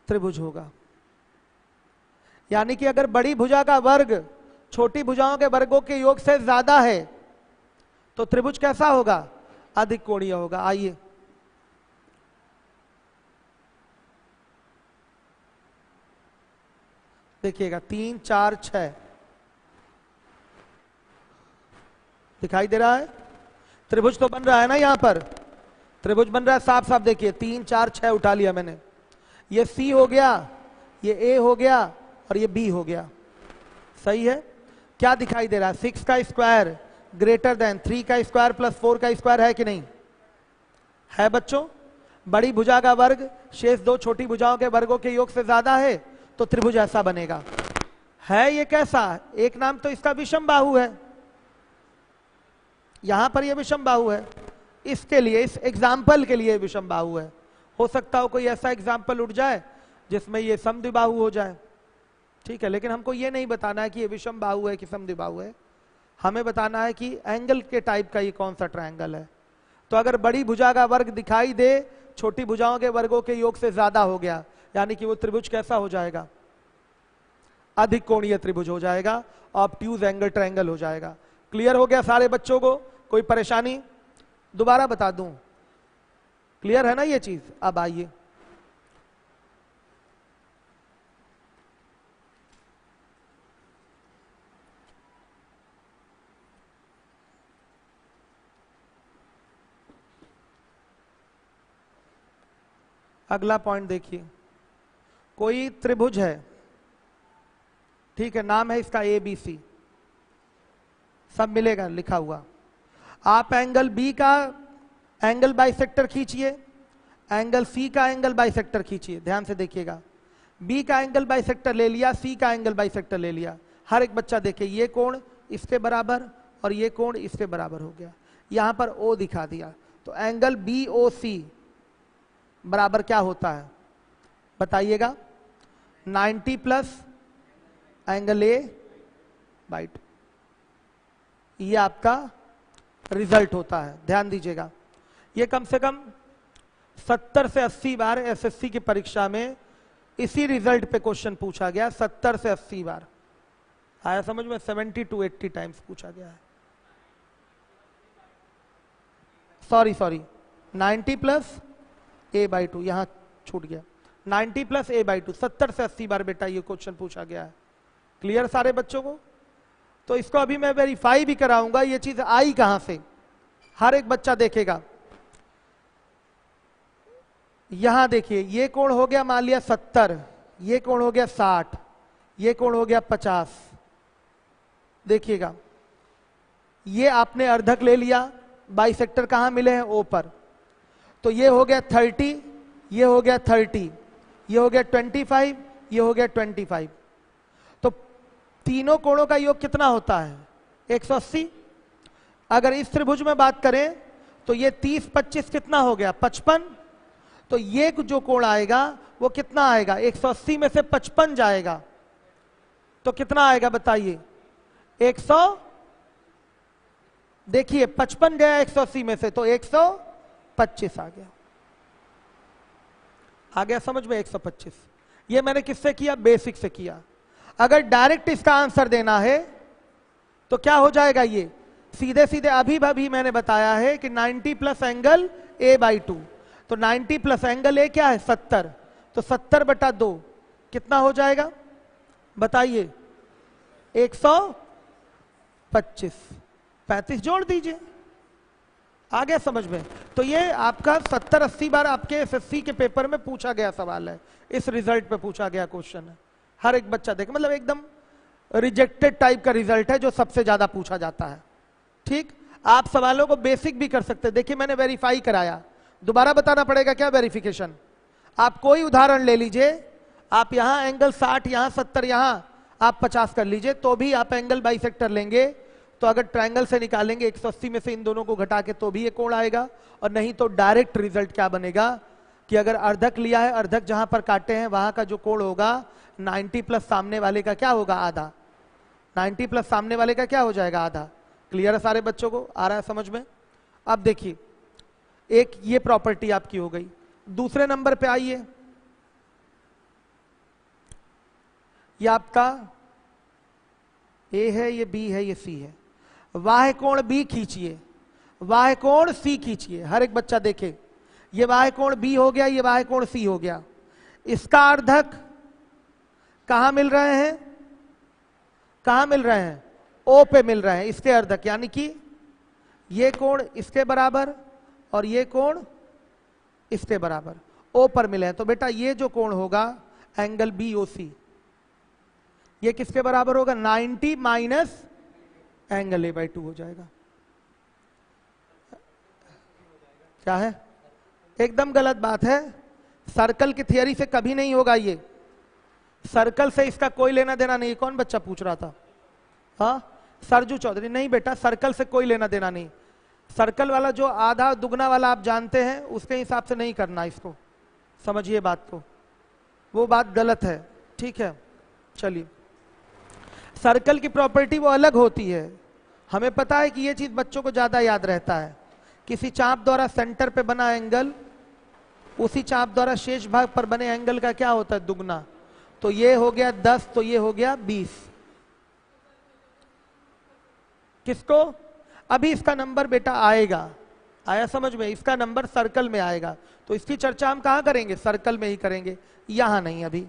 त्रिभुज होगा। यानी कि अगर बड़ी भुजा का वर्ग छोटी भुजाओं के वर्गों के योग से ज्यादा है तो त्रिभुज कैसा होगा, अधिक कोणीय होगा। आइए देखिएगा, 3, 4, 6 दिखाई दे रहा है। त्रिभुज तो बन रहा है ना, यहां पर त्रिभुज बन रहा है साफ साफ। देखिए 3, 4, 6 उठा लिया मैंने, ये सी हो गया, ये ए हो गया और ये बी हो गया। सही है। क्या दिखाई दे रहा है, 6 का स्क्वायर ग्रेटर देन 3 का स्क्वायर प्लस 4 का स्क्वायर है कि नहीं, है बच्चों। बड़ी भुजा का वर्ग शेष 2 छोटी भुजाओं के वर्गों के योग से ज्यादा है तो त्रिभुज ऐसा बनेगा। है ये कैसा, एक नाम तो इसका विषम बाहु है, यहां पर ये विषम बाहु है, इसके लिए, इस एग्जाम्पल के लिए विषम बाहु है। हो सकता हो कोई ऐसा एग्जाम्पल उठ जाए जिसमें ये समद्विबाहु हो जाए, ठीक है। लेकिन हमको ये नहीं बताना है कि ये विषम बाहु है कि समद्विबाहु है, हमें बताना है कि एंगल के टाइप का ये कौन सा ट्रायंगल है। तो अगर बड़ी भुजा का वर्ग दिखाई दे छोटी भुजाओं के वर्गों के योग से ज्यादा हो गया, यानी कि वो त्रिभुज कैसा हो जाएगा, अधिक कोणीय त्रिभुज हो जाएगा, ऑब्ट्यूज एंगल ट्रायंगल हो जाएगा। क्लियर हो गया सारे बच्चों को, कोई परेशानी, दोबारा बता दूं, क्लियर है ना ये चीज। अब आइए अगला पॉइंट देखिए, कोई त्रिभुज है, ठीक है, नाम है इसका ABC, सब मिलेगा लिखा हुआ। आप एंगल B का एंगल बाइसेक्टर खींचिए, एंगल C का एंगल बाइसेक्टर खींचिए, ध्यान से देखिएगा। B का एंगल बाइसेक्टर ले लिया, C का एंगल बाइसेक्टर ले लिया। हर एक बच्चा देखे, ये कोण इसके बराबर और ये कोण इसके बराबर हो गया, यहां पर O दिखा दिया। तो एंगल BOC बराबर क्या होता है बताइएगा, 90 प्लस एंगल A/2, ये आपका रिजल्ट होता है। ध्यान दीजिएगा, ये कम से कम 70 से 80 बार एसएससी की परीक्षा में इसी रिजल्ट पे क्वेश्चन पूछा गया। 70 से 80 बार आया समझ में, 70 to 80 टाइम्स पूछा गया है। सॉरी 90 प्लस A/2, यहां छूट गया, 90 प्लस A/2, 70 से 80 बार बेटा ये क्वेश्चन पूछा गया है। क्लियर सारे बच्चों को। तो इसको अभी मैं वेरीफाई भी कराऊंगा ये चीज आई कहां से, हर एक बच्चा देखेगा। यहां देखिए, ये कोण हो गया मान लिया 70, ये कोण हो गया 60, ये कोण हो गया 50। देखिएगा ये आपने अर्धक ले लिया, बाइसेक्टर कहाँ मिले हैं? ओ पर। तो ये हो गया 30, ये हो गया 30, ये हो गया 25, ये हो गया 25। तो तीनों कोणों का योग कितना होता है? 180। अगर इस त्रिभुज में बात करें तो ये 30 25 कितना हो गया? 55। तो ये जो कोण आएगा वो कितना आएगा? 180 में से 55 जाएगा तो कितना आएगा बताइए? 100। देखिए 55 गया 180 में से तो 125 आ गया। आ गया समझ में? 125। ये मैंने किससे किया? बेसिक से किया। अगर डायरेक्ट इसका आंसर देना है तो क्या हो जाएगा? ये सीधे सीधे अभी मैंने बताया है कि 90 प्लस एंगल a/2। तो 90 प्लस एंगल ए क्या है? 70। तो 70/2 कितना हो जाएगा बताइए? 125। 35 जोड़ दीजिए। आ गया समझ में? तो ये आपका 70-80 बार आपके एसएससी के पेपर में पूछा गया सवाल है, इस रिजल्ट पे पूछा गया क्वेश्चन है। हर एक बच्चा देखे, मतलब एकदम रिजेक्टेड टाइप का रिजल्ट है जो सबसे ज्यादा पूछा जाता है। ठीक, आप सवालों को बेसिक भी कर सकते हैं। देखिए मैंने वेरीफाई कराया, दोबारा बताना पड़ेगा क्या वेरिफिकेशन? आप कोई उदाहरण ले लीजिए, आप यहां एंगल 60, यहां 70, यहां आप 50 कर लीजिए, तो भी आप एंगल बाइसेक्टर लेंगे तो अगर ट्रायंगल से निकालेंगे 180 में से इन दोनों को घटा के तो भी ये कोण आएगा। और नहीं तो डायरेक्ट रिजल्ट क्या बनेगा कि अगर अर्धक लिया है, अर्धक जहां पर काटे हैं वहां का जो कोण होगा 90 प्लस सामने वाले का क्या होगा? आधा। 90 प्लस सामने वाले का क्या हो जाएगा? आधा। क्लियर है सारे बच्चों को? आ रहा है समझ में? अब देखिए एक ये प्रॉपर्टी आपकी हो गई। दूसरे नंबर पे आइए, ये आपका ए है, ये बी है, ये सी है। वाह्य कोण बी खींचिए, वाह्य कोण सी खींचिए। हर एक बच्चा देखे, ये वाह्य कोण बी हो गया, ये वाह्य कोण सी हो गया। इसका अर्धक कहां मिल रहे हैं? कहां मिल रहे हैं? ओ पे मिल रहे हैं इसके अर्धक, यानी कि ये कोण इसके बराबर और ये कोण इसके बराबर ओ पर मिले हैं। तो बेटा ये जो कोण होगा एंगल BOC, ये किसके बराबर होगा? 90 माइनस एंगल a/2 हो जाएगा। क्या है? एकदम गलत बात है। सर्कल की थियरी से कभी नहीं होगा ये। सर्कल से इसका कोई लेना देना नहीं। कौन बच्चा पूछ रहा था? हाँ सरजू चौधरी। नहीं बेटा, सर्कल से कोई लेना देना नहीं। सर्कल वाला जो आधा दुगना वाला आप जानते हैं उसके हिसाब से नहीं करना इसको, समझिए बात को, वो बात गलत है। ठीक है, चलिए। सर्कल की प्रॉपर्टी वो अलग होती है। हमें पता है कि ये चीज बच्चों को ज्यादा याद रहता है। किसी चाप द्वारा सेंटर पे बना एंगल उसी चाप द्वारा शेष भाग पर बने एंगल का क्या होता है? दुगना। तो ये हो गया 10, तो ये हो गया 20। किसको? अभी इसका नंबर बेटा आएगा, आया समझ में? इसका नंबर सर्कल में आएगा। तो इसकी चर्चा हम कहां करेंगे? सर्कल में ही करेंगे, यहां नहीं अभी।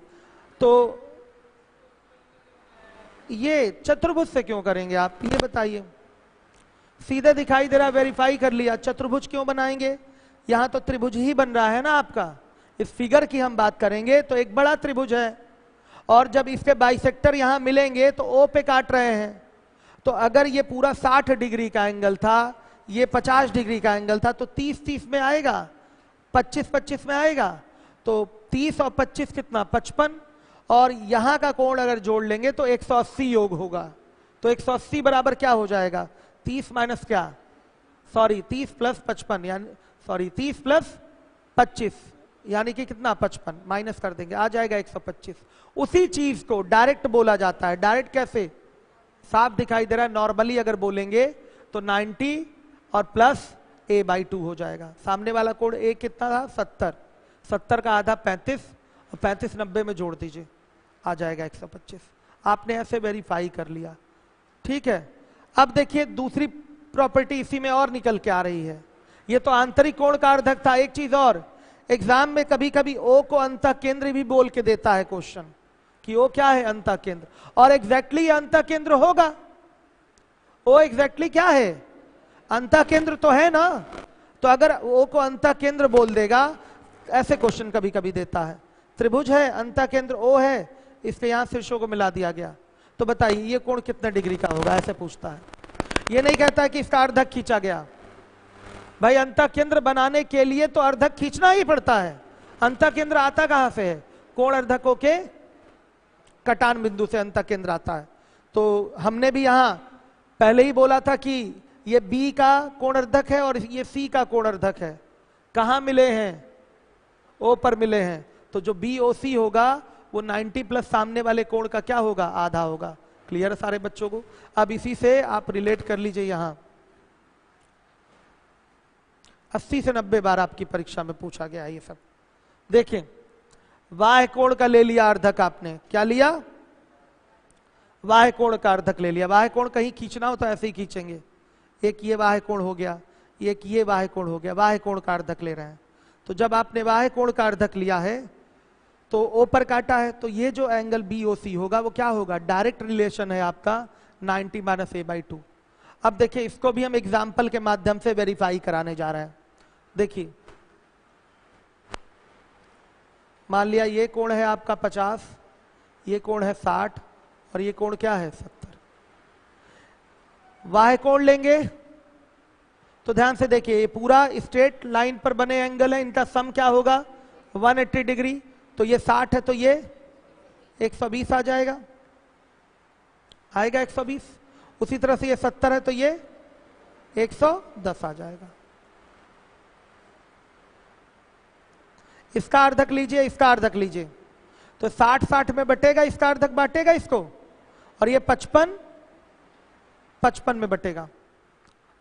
तो ये चतुर्भुज से क्यों करेंगे आप, ये बताइए? सीधे दिखाई दे रहा, वेरीफाई कर लिया। चतुर्भुज क्यों बनाएंगे? यहां तो त्रिभुज ही बन रहा है ना आपका। इस फिगर की हम बात करेंगे तो एक बड़ा त्रिभुज है, और जब इसके बाइसेक्टर यहां मिलेंगे तो ओ पे काट रहे हैं। तो अगर ये पूरा 60 डिग्री का एंगल था, ये 50 डिग्री का एंगल था, तो 30-30 में आएगा, 25-25 में आएगा। तो 30 और 25 कितना? 55। और यहां का कोण अगर जोड़ लेंगे तो 180 योग होगा। तो 180 बराबर क्या हो जाएगा? 30 माइनस क्या? सॉरी 30 प्लस 55, यानी सॉरी 30 प्लस 25 यानी कि कितना? 55 माइनस कर देंगे, आ जाएगा 125। उसी चीज को डायरेक्ट बोला जाता है। डायरेक्ट कैसे? साफ दिखाई दे रहा है। नॉर्मली अगर बोलेंगे तो 90 और प्लस a/2 हो जाएगा। सामने वाला कोण a कितना था? 70। 70 का आधा 35, और 35 90 में जोड़ दीजिए, आ जाएगा 125। आपने ऐसे वेरीफाई कर लिया। ठीक है, अब देखिए दूसरी प्रॉपर्टी इसी में और निकल के आ रही है। ये तो आंतरिक कोण का अर्धक था। एक चीज और, एग्जाम में कभी कभी ओ को अंतः केंद्र भी बोल के देता है क्वेश्चन, कि ओ क्या है? अंतः केंद्र। और एग्जैक्टली अंतः केंद्र होगा। ओ एग्जैक्टली क्या है? अंतः केंद्र तो है ना। तो अगर ओ को अंतः केंद्र बोल देगा, ऐसे क्वेश्चन कभी कभी देता है। त्रिभुज है, अंतः केंद्र ओ है, इसके यहां शीर्षों को मिला दिया गया, तो बताइए ये कोण कितने डिग्री का होगा? ऐसे पूछता है। ये नहीं कहता कि इसका अर्धक खींचा गया। भाई अंतःकेंद्र बनाने के लिए तो अर्धक खींचना ही पड़ता है। अंतःकेंद्र आता कहां से है? कोण अर्धकों के कटान बिंदु से अंतःकेंद्र आता है। तो हमने भी यहां पहले ही बोला था कि ये बी का कोण अर्धक है और ये सी का कोण अर्धक है। कहां मिले हैं? ओ पर मिले हैं। तो जो बी ओ सी होगा वो 90 प्लस सामने वाले कोण का क्या होगा? आधा होगा। क्लियर है सारे बच्चों को? अब इसी से आप रिलेट कर लीजिए। यहां 80 से 90 बार आपकी परीक्षा में पूछा गया है ये सब। देखें, बाह्य कोण का ले लिया अर्धक आपने। क्या लिया? बाह्य कोण का अर्धक ले लिया। बाह्य कोण कहीं खींचना हो तो ऐसे ही खींचेंगे। एक ये बाह्य कोण हो गया, एक ये बाह्य कोण हो गया। बाह्य कोण का अर्धक ले रहे हैं। तो जब आपने बाह्य कोण का अर्धक लिया है तो ओ पर काटा है, तो ये जो एंगल बी ओ सी होगा वो क्या होगा? डायरेक्ट रिलेशन है आपका 90 माइनस ए बाई 2। अब देखिए, इसको भी हम एग्जाम्पल के माध्यम से वेरीफाई कराने जा रहे हैं। देखिए, मान लिया ये कोण है आपका 50, ये कोण है 60 और ये कोण क्या है? 70। बाह्य कोण लेंगे तो ध्यान से देखिए, ये पूरा स्ट्रेट लाइन पर बने एंगल है, इनका सम क्या होगा? 180 डिग्री। तो ये 60 है तो ये 120 आ जाएगा, आएगा 120। उसी तरह से ये 70 है तो ये 110 आ जाएगा। इसका अर्धक लीजिए, इसका अर्धक लीजिए, तो 60-60 में बटेगा, इसका अर्धक बांटेगा इसको, और ये 55-55 में बटेगा।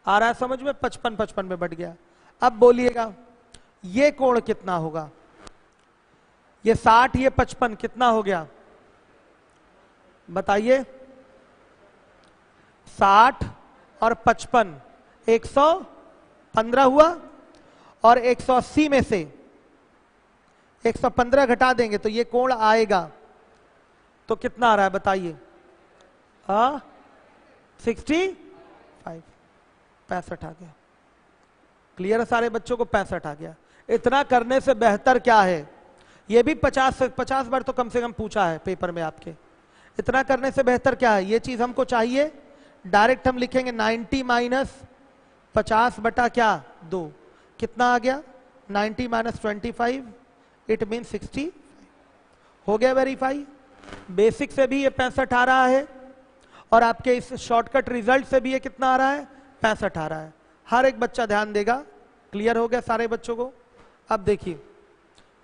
आ रहा है समझ में? 55-55 में बट गया। अब बोलिएगा ये कोण कितना होगा? ये 60, ये 55, कितना हो गया? बताइए। 60 और 55 115 हुआ, और 180 में से 115 घटा देंगे तो ये कोण आएगा। तो कितना आ रहा है बताइए? 65, 65 आ गया। क्लियर है सारे बच्चों को? 65 आ गया। इतना करने से बेहतर क्या है? ये भी 50 बार तो कम से कम पूछा है पेपर में आपके। इतना करने से बेहतर क्या है? ये चीज हमको चाहिए। डायरेक्ट हम लिखेंगे 90 माइनस 50 बटा क्या? 2। कितना आ गया? 90 माइनस 25, इट मीन 60। हो गया वेरीफाई। बेसिक से भी ये 65 आ रहा है, और आपके इस शॉर्टकट रिजल्ट से भी ये कितना आ रहा है? 65 आ रहा है। हर एक बच्चा ध्यान देगा। क्लियर हो गया सारे बच्चों को? अब देखिए,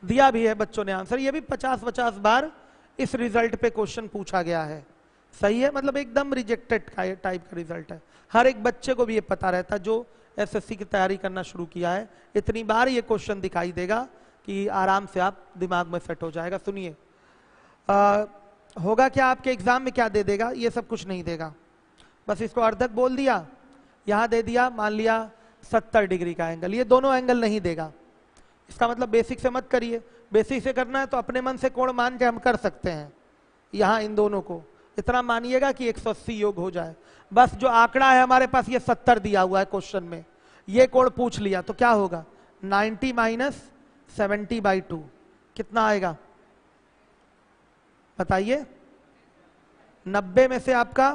दिया भी है बच्चों ने आंसर। ये भी 50-50 बार इस रिजल्ट पे क्वेश्चन पूछा गया है। सही है? मतलब एकदम रिजेक्टेड टाइप का रिजल्ट है। हर एक बच्चे को भी ये पता रहता है जो एसएससी की तैयारी करना शुरू किया है। इतनी बार ये क्वेश्चन दिखाई देगा कि आराम से आप दिमाग में सेट हो जाएगा। सुनिए, होगा क्या आपके एग्जाम में? क्या दे देगा? ये सब कुछ नहीं देगा। बस इसको अर्धक बोल दिया, यहां दे दिया मान लिया 70 डिग्री का एंगल। ये दोनों एंगल नहीं देगा। इसका मतलब बेसिक से मत करिए। बेसिक से करना है तो अपने मन से कोण मान के हम कर सकते हैं। यहां इन दोनों को इतना मानिएगा कि 180 योग हो जाए। बस जो आंकड़ा है हमारे पास, ये 70 दिया हुआ है क्वेश्चन में, ये कोण पूछ लिया तो क्या होगा? 90 माइनस 70/2 कितना आएगा बताइए? 90 में से आपका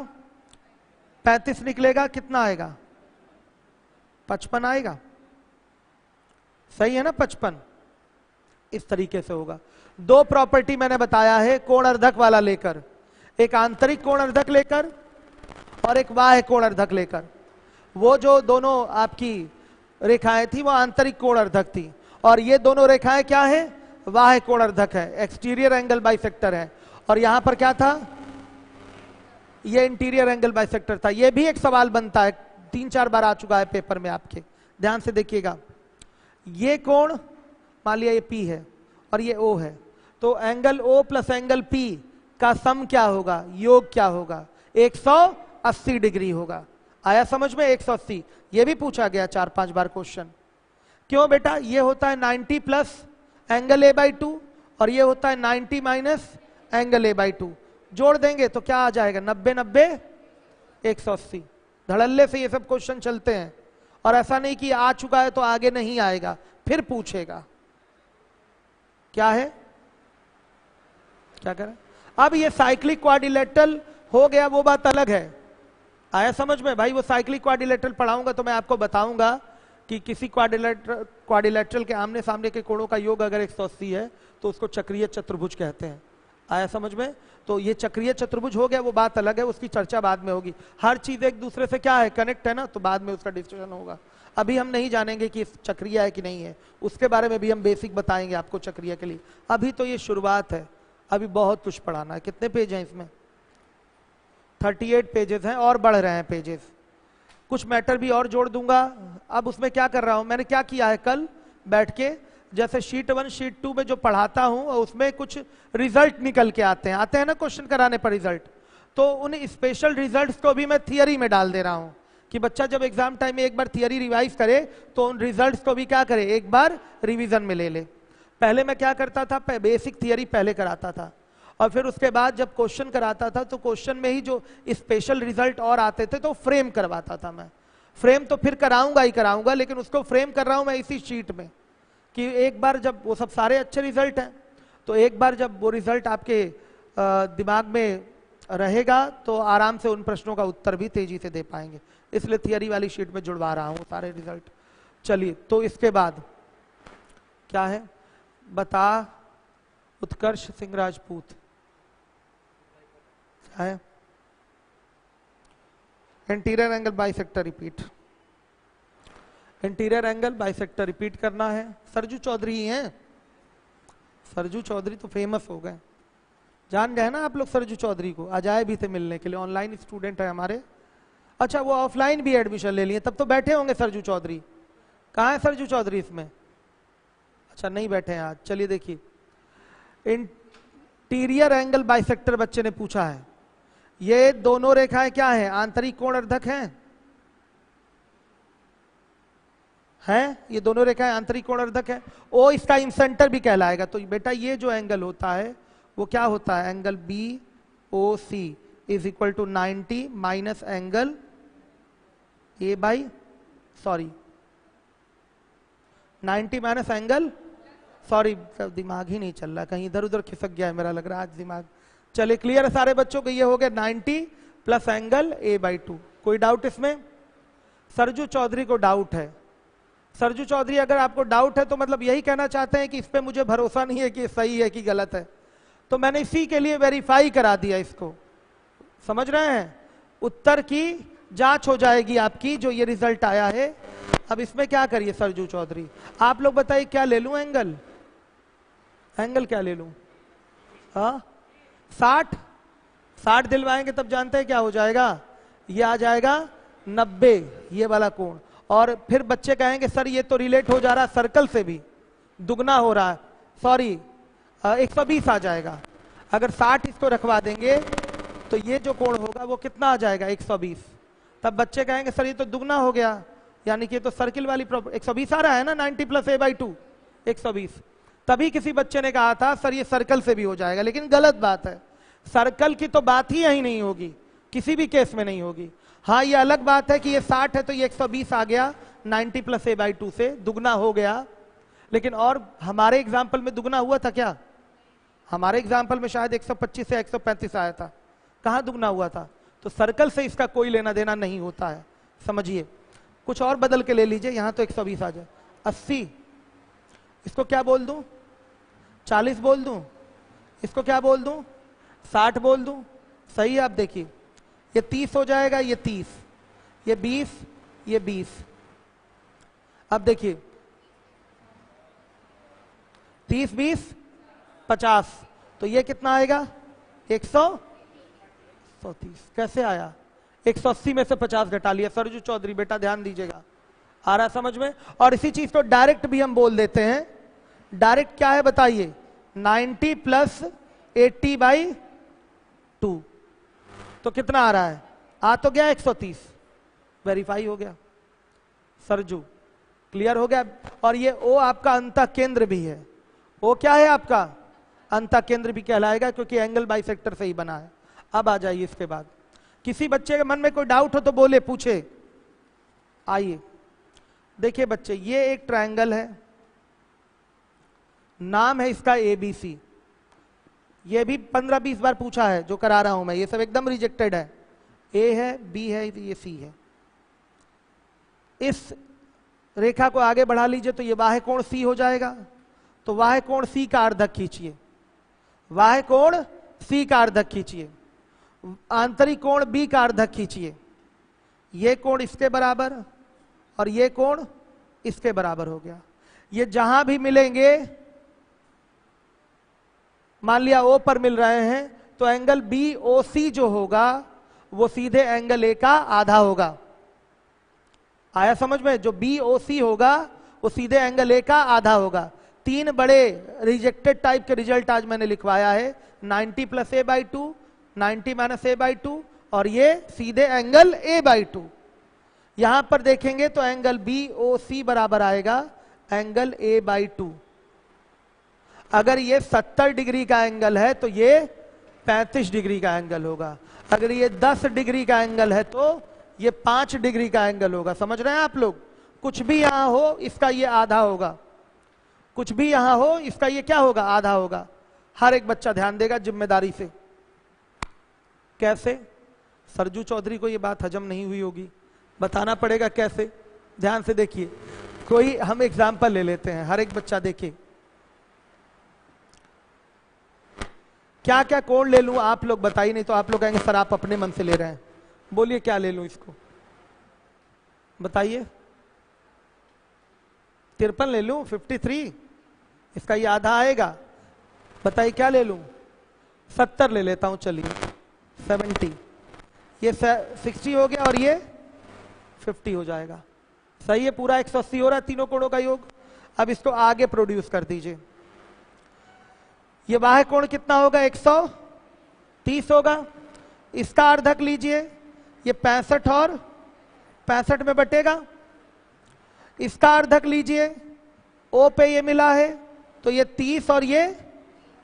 35 निकलेगा, कितना आएगा? 55 आएगा। सही है ना? 55 इस तरीके से होगा। दो प्रॉपर्टी मैंने बताया है कोण अर्धक वाला लेकर, एक आंतरिक कोण अर्धक लेकर और एक बाह्य कोण अर्धक लेकर। वो जो दोनों आपकी रेखाएं थी वो आंतरिक कोण अर्धक थी, और ये दोनों रेखाएं क्या है? बाह्य कोण अर्धक है, एक्सटीरियर एंगल बाइसेक्टर है। और यहां पर क्या था? ये इंटीरियर एंगल बाइसेक्टर था। ये भी एक सवाल बनता है, 3-4 बार आ चुका है पेपर में आपके। ध्यान से देखिएगा, ये कोण मान लिया ये P है और ये O है, तो angle O plus angle P का सम क्या होगा? योग क्या होगा? 180 डिग्री होगा। आया समझ में? 180। ये भी पूछा गया 4-5 बार क्वेश्चन। क्यों बेटा? ये होता है 90 प्लस एंगल A/2 और ये होता है 90 माइनस एंगल A/2। जोड़ देंगे तो क्या आ जाएगा? 90-90 180। धड़ल्ले से ये सब क्वेश्चन चलते हैं, और ऐसा नहीं कि आ चुका है तो आगे नहीं आएगा, फिर पूछेगा। क्या है? क्या करें? अब ये साइक्लिक क्वाड्रिलेटरल हो गया वो बात अलग है। आया समझ में भाई? वो साइक्लिक क्वाड्रिलेटरल पढ़ाऊंगा तो मैं आपको बताऊंगा कि किसी क्वाड्रिलेटरल के आमने सामने के कोणों का योग अगर 180 है तो उसको चक्रीय चतुर्भुज कहते हैं। आया समझ में? तो ये चक्रीय चतुर्भुज हो गया, वो बात अलग है, उसकी चर्चा बाद में होगी। हर चीज एक दूसरे से क्या है, कनेक्ट है ना, तो बाद में उसका डिस्कशन होगा। अभी हम नहीं जानेंगे कि चक्रीय है कि नहीं है, उसके बारे में भी हम बेसिक बताएंगे आपको चक्रीय के लिए। अभी तो ये शुरुआत है, अभी बहुत कुछ पढ़ाना है। कितने पेज हैं इसमें? 38 पेजेस हैं और बढ़ रहे हैं पेजेस। कुछ मैटर भी और जोड़ दूंगा। अब उसमें क्या कर रहा हूं, मैंने क्या किया है, कल बैठ के जैसे शीट 1 शीट 2 में जो पढ़ाता हूं उसमें कुछ रिजल्ट निकल के आते हैं ना क्वेश्चन कराने पर रिजल्ट, तो उन स्पेशल रिजल्ट्स को भी मैं थियरी में डाल दे रहा हूं कि बच्चा जब एग्जाम टाइम में एक बार थियरी रिवाइज करे तो उन रिजल्ट्स को भी क्या करे, एक बार रिवीजन में ले ले। पहले मैं क्या करता था, बेसिक थियरी पहले कराता था और फिर उसके बाद जब क्वेश्चन कराता था तो क्वेश्चन में ही जो स्पेशल रिजल्ट और आते थे तो फ्रेम करवाता था मैं। फ्रेम तो फिर कराऊंगा ही कराऊंगा, लेकिन उसको फ्रेम कर रहा हूं मैं इसी शीट में कि एक बार जब वो सब सारे अच्छे रिजल्ट हैं तो एक बार जब वो रिजल्ट आपके दिमाग में रहेगा तो आराम से उन प्रश्नों का उत्तर भी तेजी से दे पाएंगे, इसलिए थियरी वाली शीट में जुड़वा रहा हूं सारे रिजल्ट। चलिए, तो इसके बाद क्या है, बता उत्कर्ष सिंह राजपूत क्या है, interior angle bisector repeat, interior angle bisector repeat करना है। सरजू चौधरी ही हैं, सरजू चौधरी तो फेमस हो गए, जान गए ना आप लोग सरजू चौधरी को, आज आए भी थे मिलने के लिए, ऑनलाइन स्टूडेंट है हमारे। अच्छा, वो ऑफलाइन भी एडमिशन ले लिए, तब तो बैठे होंगे सरजू चौधरी। कहाँ है सरजू चौधरी इसमें? अच्छा, नहीं बैठे हैं आज। चलिए देखिए, इंटीरियर एंगल बाइसेक्टर बच्चे ने पूछा है। ये दोनों रेखाएं क्या है, आंतरिक कोण अर्धक हैं? ये दोनों रेखाएं आंतरिक कोण अर्धक है। ओ इसका इंसेंटर भी कहलाएगा। तो बेटा ये जो एंगल होता है वो क्या होता है, angle B O C is equal to 90 minus angle A by 90 minus angle, sorry दिमाग ही नहीं चल रहा, कहीं इधर उधर खिसक गया है मेरा, लग रहा है आज दिमाग। चलिए, क्लियर है सारे बच्चों को? ये हो गया 90 प्लस एंगल ए बाई 2। कोई डाउट इसमें? सरजू चौधरी को डाउट है। सरजू चौधरी, अगर आपको डाउट है तो मतलब यही कहना चाहते हैं कि इस पे मुझे भरोसा नहीं है कि सही है कि गलत है, तो मैंने इसी के लिए वेरीफाई करा दिया इसको। समझ रहे हैं? उत्तर की जांच हो जाएगी आपकी, जो ये रिजल्ट आया है। अब इसमें क्या करिए सरजू चौधरी, आप लोग बताइए क्या ले लूं एंगल, एंगल क्या ले लूं? 60 दिलवाएंगे तब जानते हैं क्या हो जाएगा, ये आ जाएगा 90, ये वाला कोण। और फिर बच्चे कहेंगे सर ये तो रिलेट हो जा रहा है सर्कल से भी, दुगना हो रहा है, सॉरी 120 आ जाएगा। अगर 60 इसको रखवा देंगे तो ये जो कोण होगा वो कितना आ जाएगा, 120। तब बच्चे कहेंगे सर ये तो दुगना हो गया, यानी कि ये तो सर्किल वाली 120 आ रहा है ना, 90 प्लस ए बाई 2 120। तभी किसी बच्चे ने कहा था सर ये सर्कल से भी हो जाएगा, लेकिन गलत बात है। सर्कल की तो बात ही यही नहीं होगी, किसी भी केस में नहीं होगी। हाँ, ये अलग बात है कि ये 60 है तो ये 120 आ गया 90 प्लस ए बाई 2 से, दुगना हो गया। लेकिन और हमारे एग्जाम्पल में दुगना हुआ था क्या? हमारे एग्जाम्पल में शायद 125 से 135 आया था, कहाँ दुगना हुआ था? तो सर्कल से इसका कोई लेना देना नहीं होता है, समझिए। कुछ और बदल के ले लीजिए, यहां तो 120 आ जाए, 80, इसको क्या बोल दूं, 40 बोल दूं, इसको क्या बोल दूं, 60 बोल दूं, सही है। आप देखिए ये 30 हो जाएगा, ये 30, ये 20, ये 20। अब देखिए 30 20 50, तो ये कितना आएगा, 130। कैसे आया, 180 में से 50 घटा लिया। सरजू चौधरी बेटा ध्यान दीजिएगा, आ रहा समझ में? और इसी चीज को डायरेक्ट भी हम बोल देते हैं। डायरेक्ट क्या है बताइए, 90 प्लस 80 बाई 2, तो कितना आ रहा है, आ तो गया 130, वेरीफाई हो गया। सरजू क्लियर हो गया। और ये ओ आपका अंतः केंद्र भी है, ओ क्या है आपका, अंतः केंद्र भी कहलाएगा, क्योंकि एंगल बाइसेक्टर से ही बना है। अब आ जाइए इसके बाद, किसी बच्चे के मन में कोई डाउट हो तो बोले, पूछे। आइए देखिए बच्चे, ये एक ट्रायंगल है, नाम है इसका ABC। ये भी 15-20 बार पूछा है जो करा रहा हूं मैं, ये सब एकदम रिजेक्टेड है, ए है, बी है, ये सी है। इस रेखा को आगे बढ़ा लीजिए तो ये बाह्य कोण सी हो जाएगा। तो बाह्य कोण सी का अर्धक खींचिए, बाह्य कोण सी का अर्धक खींचिए, आंतरिक कोण बी का अर्धक खींचिए। ये कोण इसके बराबर और ये कोण इसके बराबर हो गया। ये जहां भी मिलेंगे, मान लिया ओ पर मिल रहे हैं, तो एंगल बी ओ सी जो होगा वो सीधे एंगल ए का आधा होगा। आया समझ में? जो बी ओ सी होगा वो सीधे एंगल ए का आधा होगा। तीन बड़े रिजेक्टेड टाइप के रिजल्ट आज मैंने लिखवाया है, 90 + a/2, 90 - a/2 और ये सीधे एंगल a/2। यहां पर देखेंगे तो एंगल बी ओ सी बराबर आएगा एंगल a/2। अगर ये 70 डिग्री का एंगल है तो ये 35 डिग्री का एंगल होगा। अगर ये 10 डिग्री का एंगल है तो ये 5 डिग्री का एंगल होगा। समझ रहे हैं आप लोग? कुछ भी यहां हो इसका ये आधा होगा, कुछ भी यहां हो इसका ये क्या होगा? आधा होगा। हर एक बच्चा ध्यान देगा जिम्मेदारी से। कैसे? सरजू चौधरी को ये बात हजम नहीं हुई होगी, बताना पड़ेगा कैसे। ध्यान से देखिए, कोई हम एग्जाम्पल ले लेते हैं, हर एक बच्चा देखे। क्या क्या कोण ले लूं आप लोग बताइए, नहीं तो आप लोग कहेंगे सर आप अपने मन से ले रहे हैं। बोलिए क्या ले लूं इसको, बताइए। 53 ले लूं? 53 इसका ये आधा आएगा। बताइए क्या ले लूं? 70 ले लेता हूं, चलिए 70। ये 60 हो गया और ये 50 हो जाएगा। सही है, पूरा 180 हो रहा है तीनों कोणों का योग। अब इसको आगे प्रोड्यूस कर दीजिए। ये बाह्य कोण कितना होगा? 130 होगा। इसका अर्धक लीजिए, ये 65 और 65 में बटेगा। इसका अर्धक लीजिए, ओ पे ये मिला है तो ये 30 और ये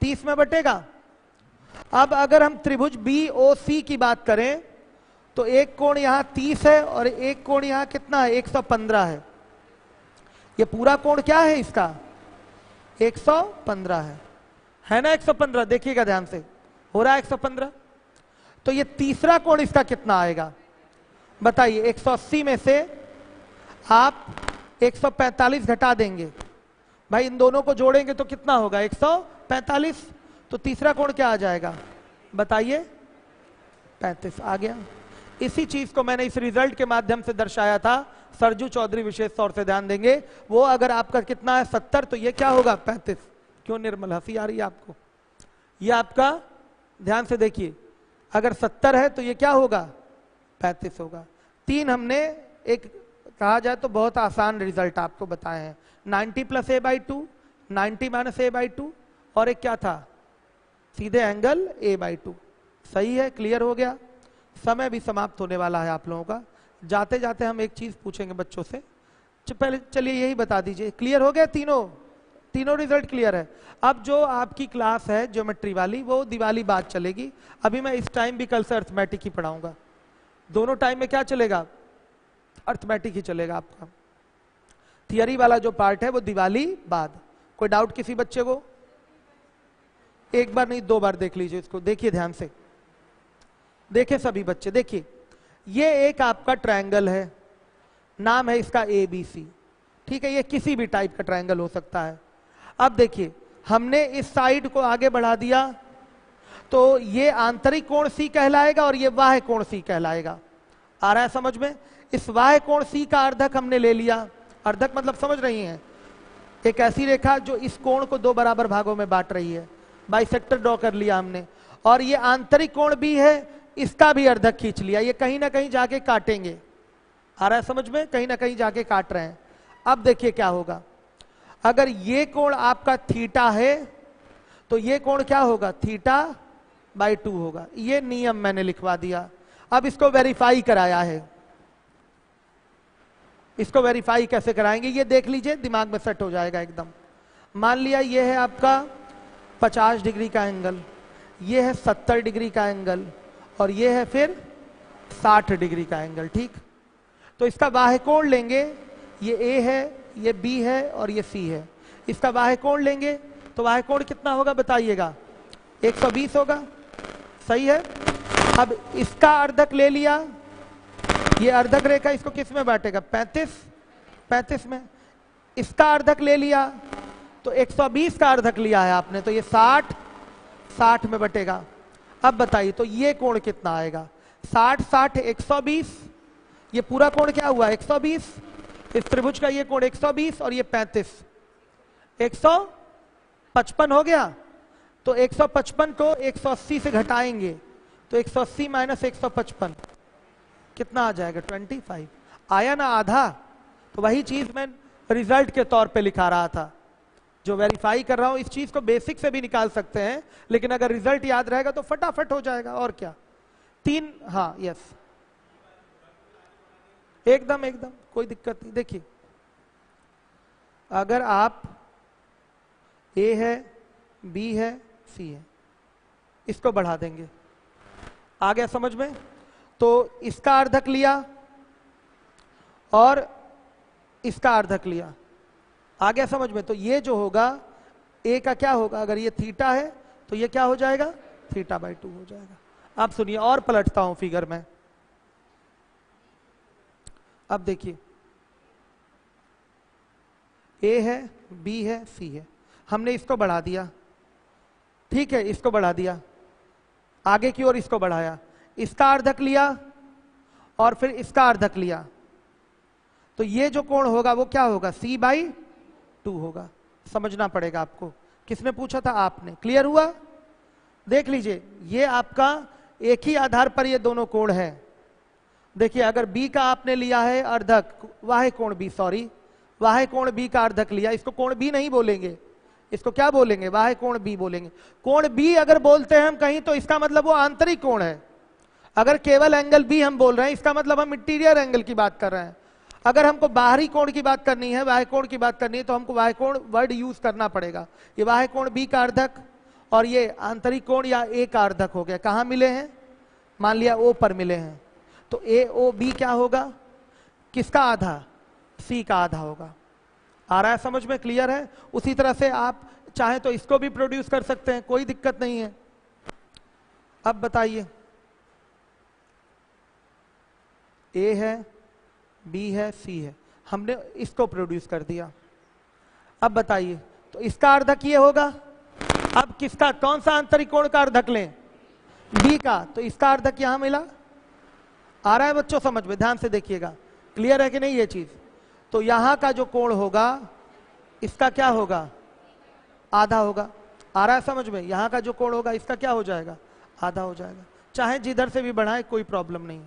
30 में बटेगा। अब अगर हम त्रिभुज बी ओ सी की बात करें तो एक कोण यहां 30 है और एक कोण यहां कितना है? 115 है। ये पूरा कोण क्या है इसका? 115 है ना? 115 देखिएगा ध्यान से, हो रहा है 115। तो ये तीसरा कोण इसका कितना आएगा बताइए? 180 में से आप 145 घटा देंगे, भाई इन दोनों को जोड़ेंगे तो कितना होगा? 145। तो तीसरा कोण क्या आ जाएगा बताइए? 35 आ गया। इसी चीज को मैंने इस रिजल्ट के माध्यम से दर्शाया था। सरजू चौधरी विशेष तौर से ध्यान देंगे। वो अगर आपका कितना है 70 तो ये क्या होगा? 35। क्यों निर्मल हंसी आ रही है आपको? ये आपका ध्यान से देखिए, अगर 70 है तो ये क्या होगा? 35 होगा। तीन हमने एक कहा जाए तो बहुत आसान रिजल्ट आपको बताए हैं, 90 + a/2, 90 - a/2 और एक क्या था? सीधे एंगल a/2। सही है, क्लियर हो गया। समय भी समाप्त होने वाला है आप लोगों का। जाते जाते हम एक चीज पूछेंगे बच्चों से, पहले चलिए यही बता दीजिए। क्लियर हो गया? तीनों रिजल्ट क्लियर है। अब जो आपकी क्लास है ज्योमेट्री वाली वो दिवाली बाद चलेगी। अभी मैं इस टाइम भी कल से अर्थमेटिक ही पढ़ाऊंगा। दोनों टाइम में क्या चलेगा? अर्थमेटिक ही चलेगा आपका। थियरी वाला जो पार्ट है वो दिवाली बाद। कोई डाउट किसी बच्चे को? एक बार नहीं 2 बार देख लीजिए इसको, देखिए ध्यान से, देखिए सभी बच्चे देखिए। ये एक आपका ट्रायंगल है, नाम है इसका ABC। ठीक है, ये किसी भी टाइप का ट्रायंगल हो सकता है। अब देखिए हमने इस साइड को आगे बढ़ा दिया तो ये आंतरिक कोण C कहलाएगा और ये बाह्य कोण C कहलाएगा। आ रहा है समझ में? इस बाह्य कोण C का अर्धक हमने ले लिया। अर्धक मतलब समझ रही हैं? एक ऐसी रेखा जो इस कोण को 2 बराबर भागों में बांट रही है। बाइसेक्टर ड्रॉ कर लिया हमने। और ये आंतरिक कोण भी है, इसका भी अर्धक खींच लिया। ये कहीं ना कहीं जाके काटेंगे। आ रहा है समझ में? कहीं ना कहीं जाके काट रहे हैं। अब देखिए क्या होगा, अगर ये कोण आपका थीटा है तो ये कोण क्या होगा? θ/2 होगा। ये नियम मैंने लिखवा दिया। अब इसको वेरीफाई कराया है। इसको वेरीफाई कैसे कराएंगे ये देख लीजिए, दिमाग में सेट हो जाएगा एकदम। मान लिया ये है आपका 50 डिग्री का एंगल, ये है 70 डिग्री का एंगल और ये है फिर 60 डिग्री का एंगल। ठीक, तो इसका बाह्य कोण लेंगे, ये A है, ये B है और ये C है। इसका बाह्य कोण लेंगे तो बाह्य कोण कितना होगा बताइएगा? 120 होगा। सही है, अब इसका अर्धक ले लिया, ये अर्धक रेखा इसको किस में बांटेगा? 35 में। इसका अर्धक ले लिया तो 120 का अर्धक लिया है आपने, तो ये 60 में बटेगा। अब बताइए तो ये कोण कितना आएगा? 60 120, ये पूरा कोण क्या हुआ? 120। इस त्रिभुज का ये कोण 120 और ये 35, 155 हो गया। तो 155 को 180 से घटाएंगे तो 180 माइनस 155 कितना आ जाएगा? 25। आया ना आधा? तो वही चीज मैं रिजल्ट के तौर पे लिखा रहा था, जो वेरीफाई कर रहा हूं। इस चीज को बेसिक से भी निकाल सकते हैं, लेकिन अगर रिजल्ट याद रहेगा तो फटाफट हो जाएगा। और क्या? 3, हाँ यस, एकदम कोई दिक्कत नहीं। देखिए अगर आप ए है, बी है, सी है, इसको बढ़ा देंगे, आ गया समझ में? तो इसका अर्धक लिया और इसका अर्धक लिया, आ गया समझ में? तो ये जो होगा ए का क्या होगा? अगर ये थीटा है तो ये क्या हो जाएगा? θ/2 हो जाएगा। अब सुनिए और पलटता हूं फिगर में। अब देखिए ए है, बी है, सी है, हमने इसको बढ़ा दिया, ठीक है, इसको बढ़ा दिया, आगे की ओर इसको बढ़ाया, इसका अर्धक लिया और फिर इसका अर्धक लिया, तो ये जो कोण होगा वो क्या होगा? c/2 होगा। समझना पड़ेगा आपको। किसने पूछा था? आपने। क्लियर हुआ? देख लीजिए, ये आपका एक ही आधार पर ये दोनों कोण है। देखिए अगर b का आपने लिया है अर्धक, वाहे कोण b, सॉरी वाहे कोण b का अर्धक लिया, इसको कोण b नहीं बोलेंगे, इसको क्या बोलेंगे? वाहे कोण b बोलेंगे। कोण b अगर बोलते हैं हम कहीं तो इसका मतलब वो आंतरिक कोण है। अगर केवल एंगल b हम बोल रहे हैं, इसका मतलब हम इंटीरियर एंगल की बात कर रहे हैं। अगर हमको बाहरी कोण की बात करनी है, वाहे कोण की बात करनी है, तो हमको वाहे कोण वर्ड यूज करना पड़ेगा। ये वाहे कोण b का अर्धक और ये आंतरिक कोण या a का अर्धक हो गया। कहाँ मिले हैं? मान लिया O पर मिले हैं, तो AOB क्या होगा? किसका आधा? C का आधा होगा। आ रहा है समझ में? क्लियर है? उसी तरह से आप चाहें तो इसको भी प्रोड्यूस कर सकते हैं, कोई दिक्कत नहीं है। अब बताइए, A है, B है, C है, हमने इसको प्रोड्यूस कर दिया। अब बताइए तो इसका अर्धक ये होगा। अब किसका, कौन सा आंतरिक कोण का अर्धक लें? B का, तो इसका अर्धक यहां मिला। आ रहा है बच्चों समझ में? ध्यान से देखिएगा, क्लियर है कि नहीं ये चीज? तो यहां का जो कोण होगा इसका क्या होगा? आधा होगा। आ रहा है समझ में? यहां का जो कोण होगा इसका क्या हो जाएगा? आधा हो जाएगा। चाहे जिधर से भी बढ़ाए कोई प्रॉब्लम नहीं।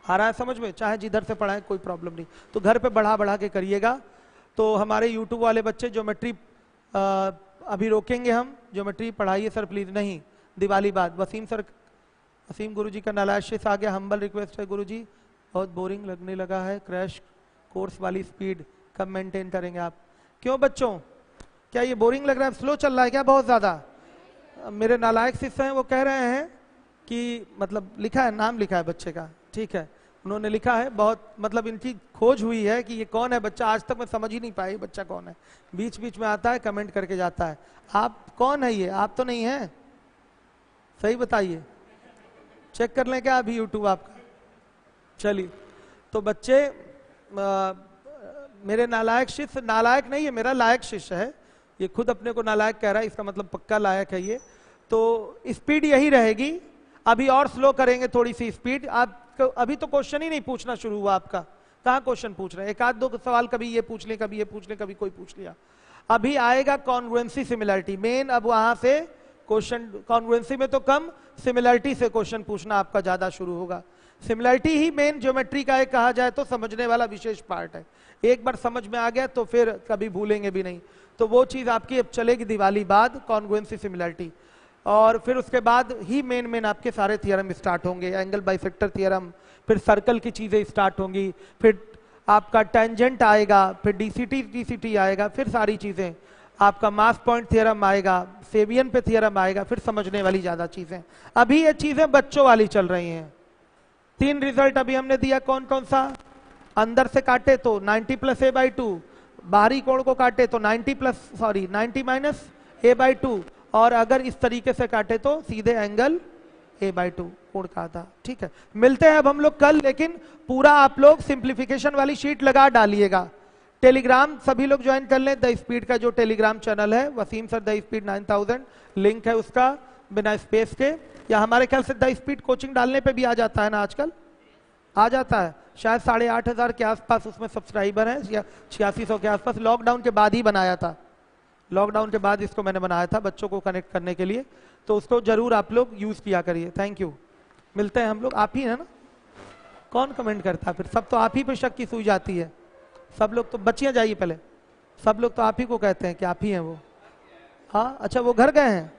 आ रहा है समझ में? चाहे जिधर से पढ़ाए कोई प्रॉब्लम नहीं। तो घर पे बढ़ा के करिएगा। तो हमारे यूट्यूब वाले बच्चे ज्योमेट्री अभी रोकेंगे हम, ज्योमेट्री पढ़ाइए सर प्लीज। नहीं, दिवाली बाद। वसीम सर, वसीम गुरुजी का नालायश आ गया, हम्बल रिक्वेस्ट है गुरुजी, बहुत बोरिंग लगने लगा है, क्रैश कोर्स वाली स्पीड कब मेंटेन करेंगे आप? क्यों बच्चों, क्या ये बोरिंग लग रहा है? स्लो चल रहा है क्या बहुत ज्यादा? मेरे नालायक शिष्य हैं, वो कह रहे हैं कि मतलब लिखा है, नाम लिखा है बच्चे का, ठीक है, उन्होंने लिखा है बहुत, मतलब इनकी खोज हुई है कि ये कौन है बच्चा। आज तक मैं समझ ही नहीं पाई बच्चा कौन है। बीच बीच में आता है, कमेंट करके जाता है। आप कौन है ये? आप तो नहीं है, सही बताइए, चेक कर लें क्या अभी यूट्यूब आपका? चलिए, तो बच्चे मेरे नालायक शिष्य, नालायक नहीं है, मेरा लायक शिष्य है, ये खुद अपने को नालायक कह रहा है, इसका मतलब पक्का लायक है ये। तो स्पीड यही रहेगी, अभी और स्लो करेंगे थोड़ी सी स्पीड। आप अभी तो क्वेश्चन ही नहीं पूछना शुरू हुआ आपका, कहाँ क्वेश्चन पूछ रहे हैं? एक आध दो सवाल कभी ये पूछ लें, कभी ये पूछ लें, कभी कोई पूछ लिया। अभी आएगा कॉन्ग्रुएंसी सिमिलरिटी मेन। अब वहां से क्वेश्चन, कॉन्ग्रुएंसी में तो कम, सिमिलरिटी से क्वेश्चन पूछना आपका ज्यादा शुरू होगा। सिमिलरिटी ही मेन ज्योमेट्री का एक कहा जाए तो समझने वाला विशेष पार्ट है। एक बार समझ में आ गया तो फिर कभी भूलेंगे भी नहीं। तो वो चीज आपकी अब चलेगी दिवाली बाद, कॉन्ग्रुएंसी सिमिलरिटी, और फिर उसके बाद ही मेन आपके सारे थियरम स्टार्ट होंगे। एंगल बाइसेक्टर थियरम, फिर सर्कल की चीजें स्टार्ट होंगी, फिर आपका टेंजेंट आएगा, फिर डीसीटी आएगा, फिर सारी चीजें, आपका मास पॉइंट थियरम आएगा, सेबियन पे थियरम आएगा, फिर समझने वाली ज्यादा चीजें। अभी ये चीजें बच्चों वाली चल रही हैं। 3 रिजल्ट अभी हमने दिया, कौन कौन सा? अंदर से काटे तो 90 + a/2, बाहरी कोण को काटे तो 90 - a/2, और अगर इस तरीके से काटे तो सीधे एंगल a/2 कोण कहा था। ठीक है, मिलते हैं अब हम लोग कल, लेकिन पूरा आप लोग सिंप्लीफिकेशन वाली शीट लगा डालिएगा। टेलीग्राम सभी लोग ज्वाइन कर लें, द स्पीड का जो टेलीग्राम चैनल है, Waseem sir the speed 9000 link है उसका, बिना स्पेस के, या हमारे ख्याल से द स्पीड कोचिंग डालने पे भी आ जाता है ना, आजकल आ जाता है शायद 8,500 के आसपास उसमें सब्सक्राइबर हैं, या 8600 के आसपास। लॉकडाउन के बाद ही बनाया था, लॉकडाउन के बाद इसको मैंने बनाया था बच्चों को कनेक्ट करने के लिए, तो उसको जरूर आप लोग यूज किया करिए। Thank you. मिलते हैं हम लोग, आप ही है ना, कौन कमेंट करता है फिर, सब तो आप ही पे शक की सुई जाती है, सब लोग तो बचिए जाइए पहले, सब लोग तो आप ही को कहते हैं कि आप ही हैं वो। हाँ अच्छा, वो घर गए हैं।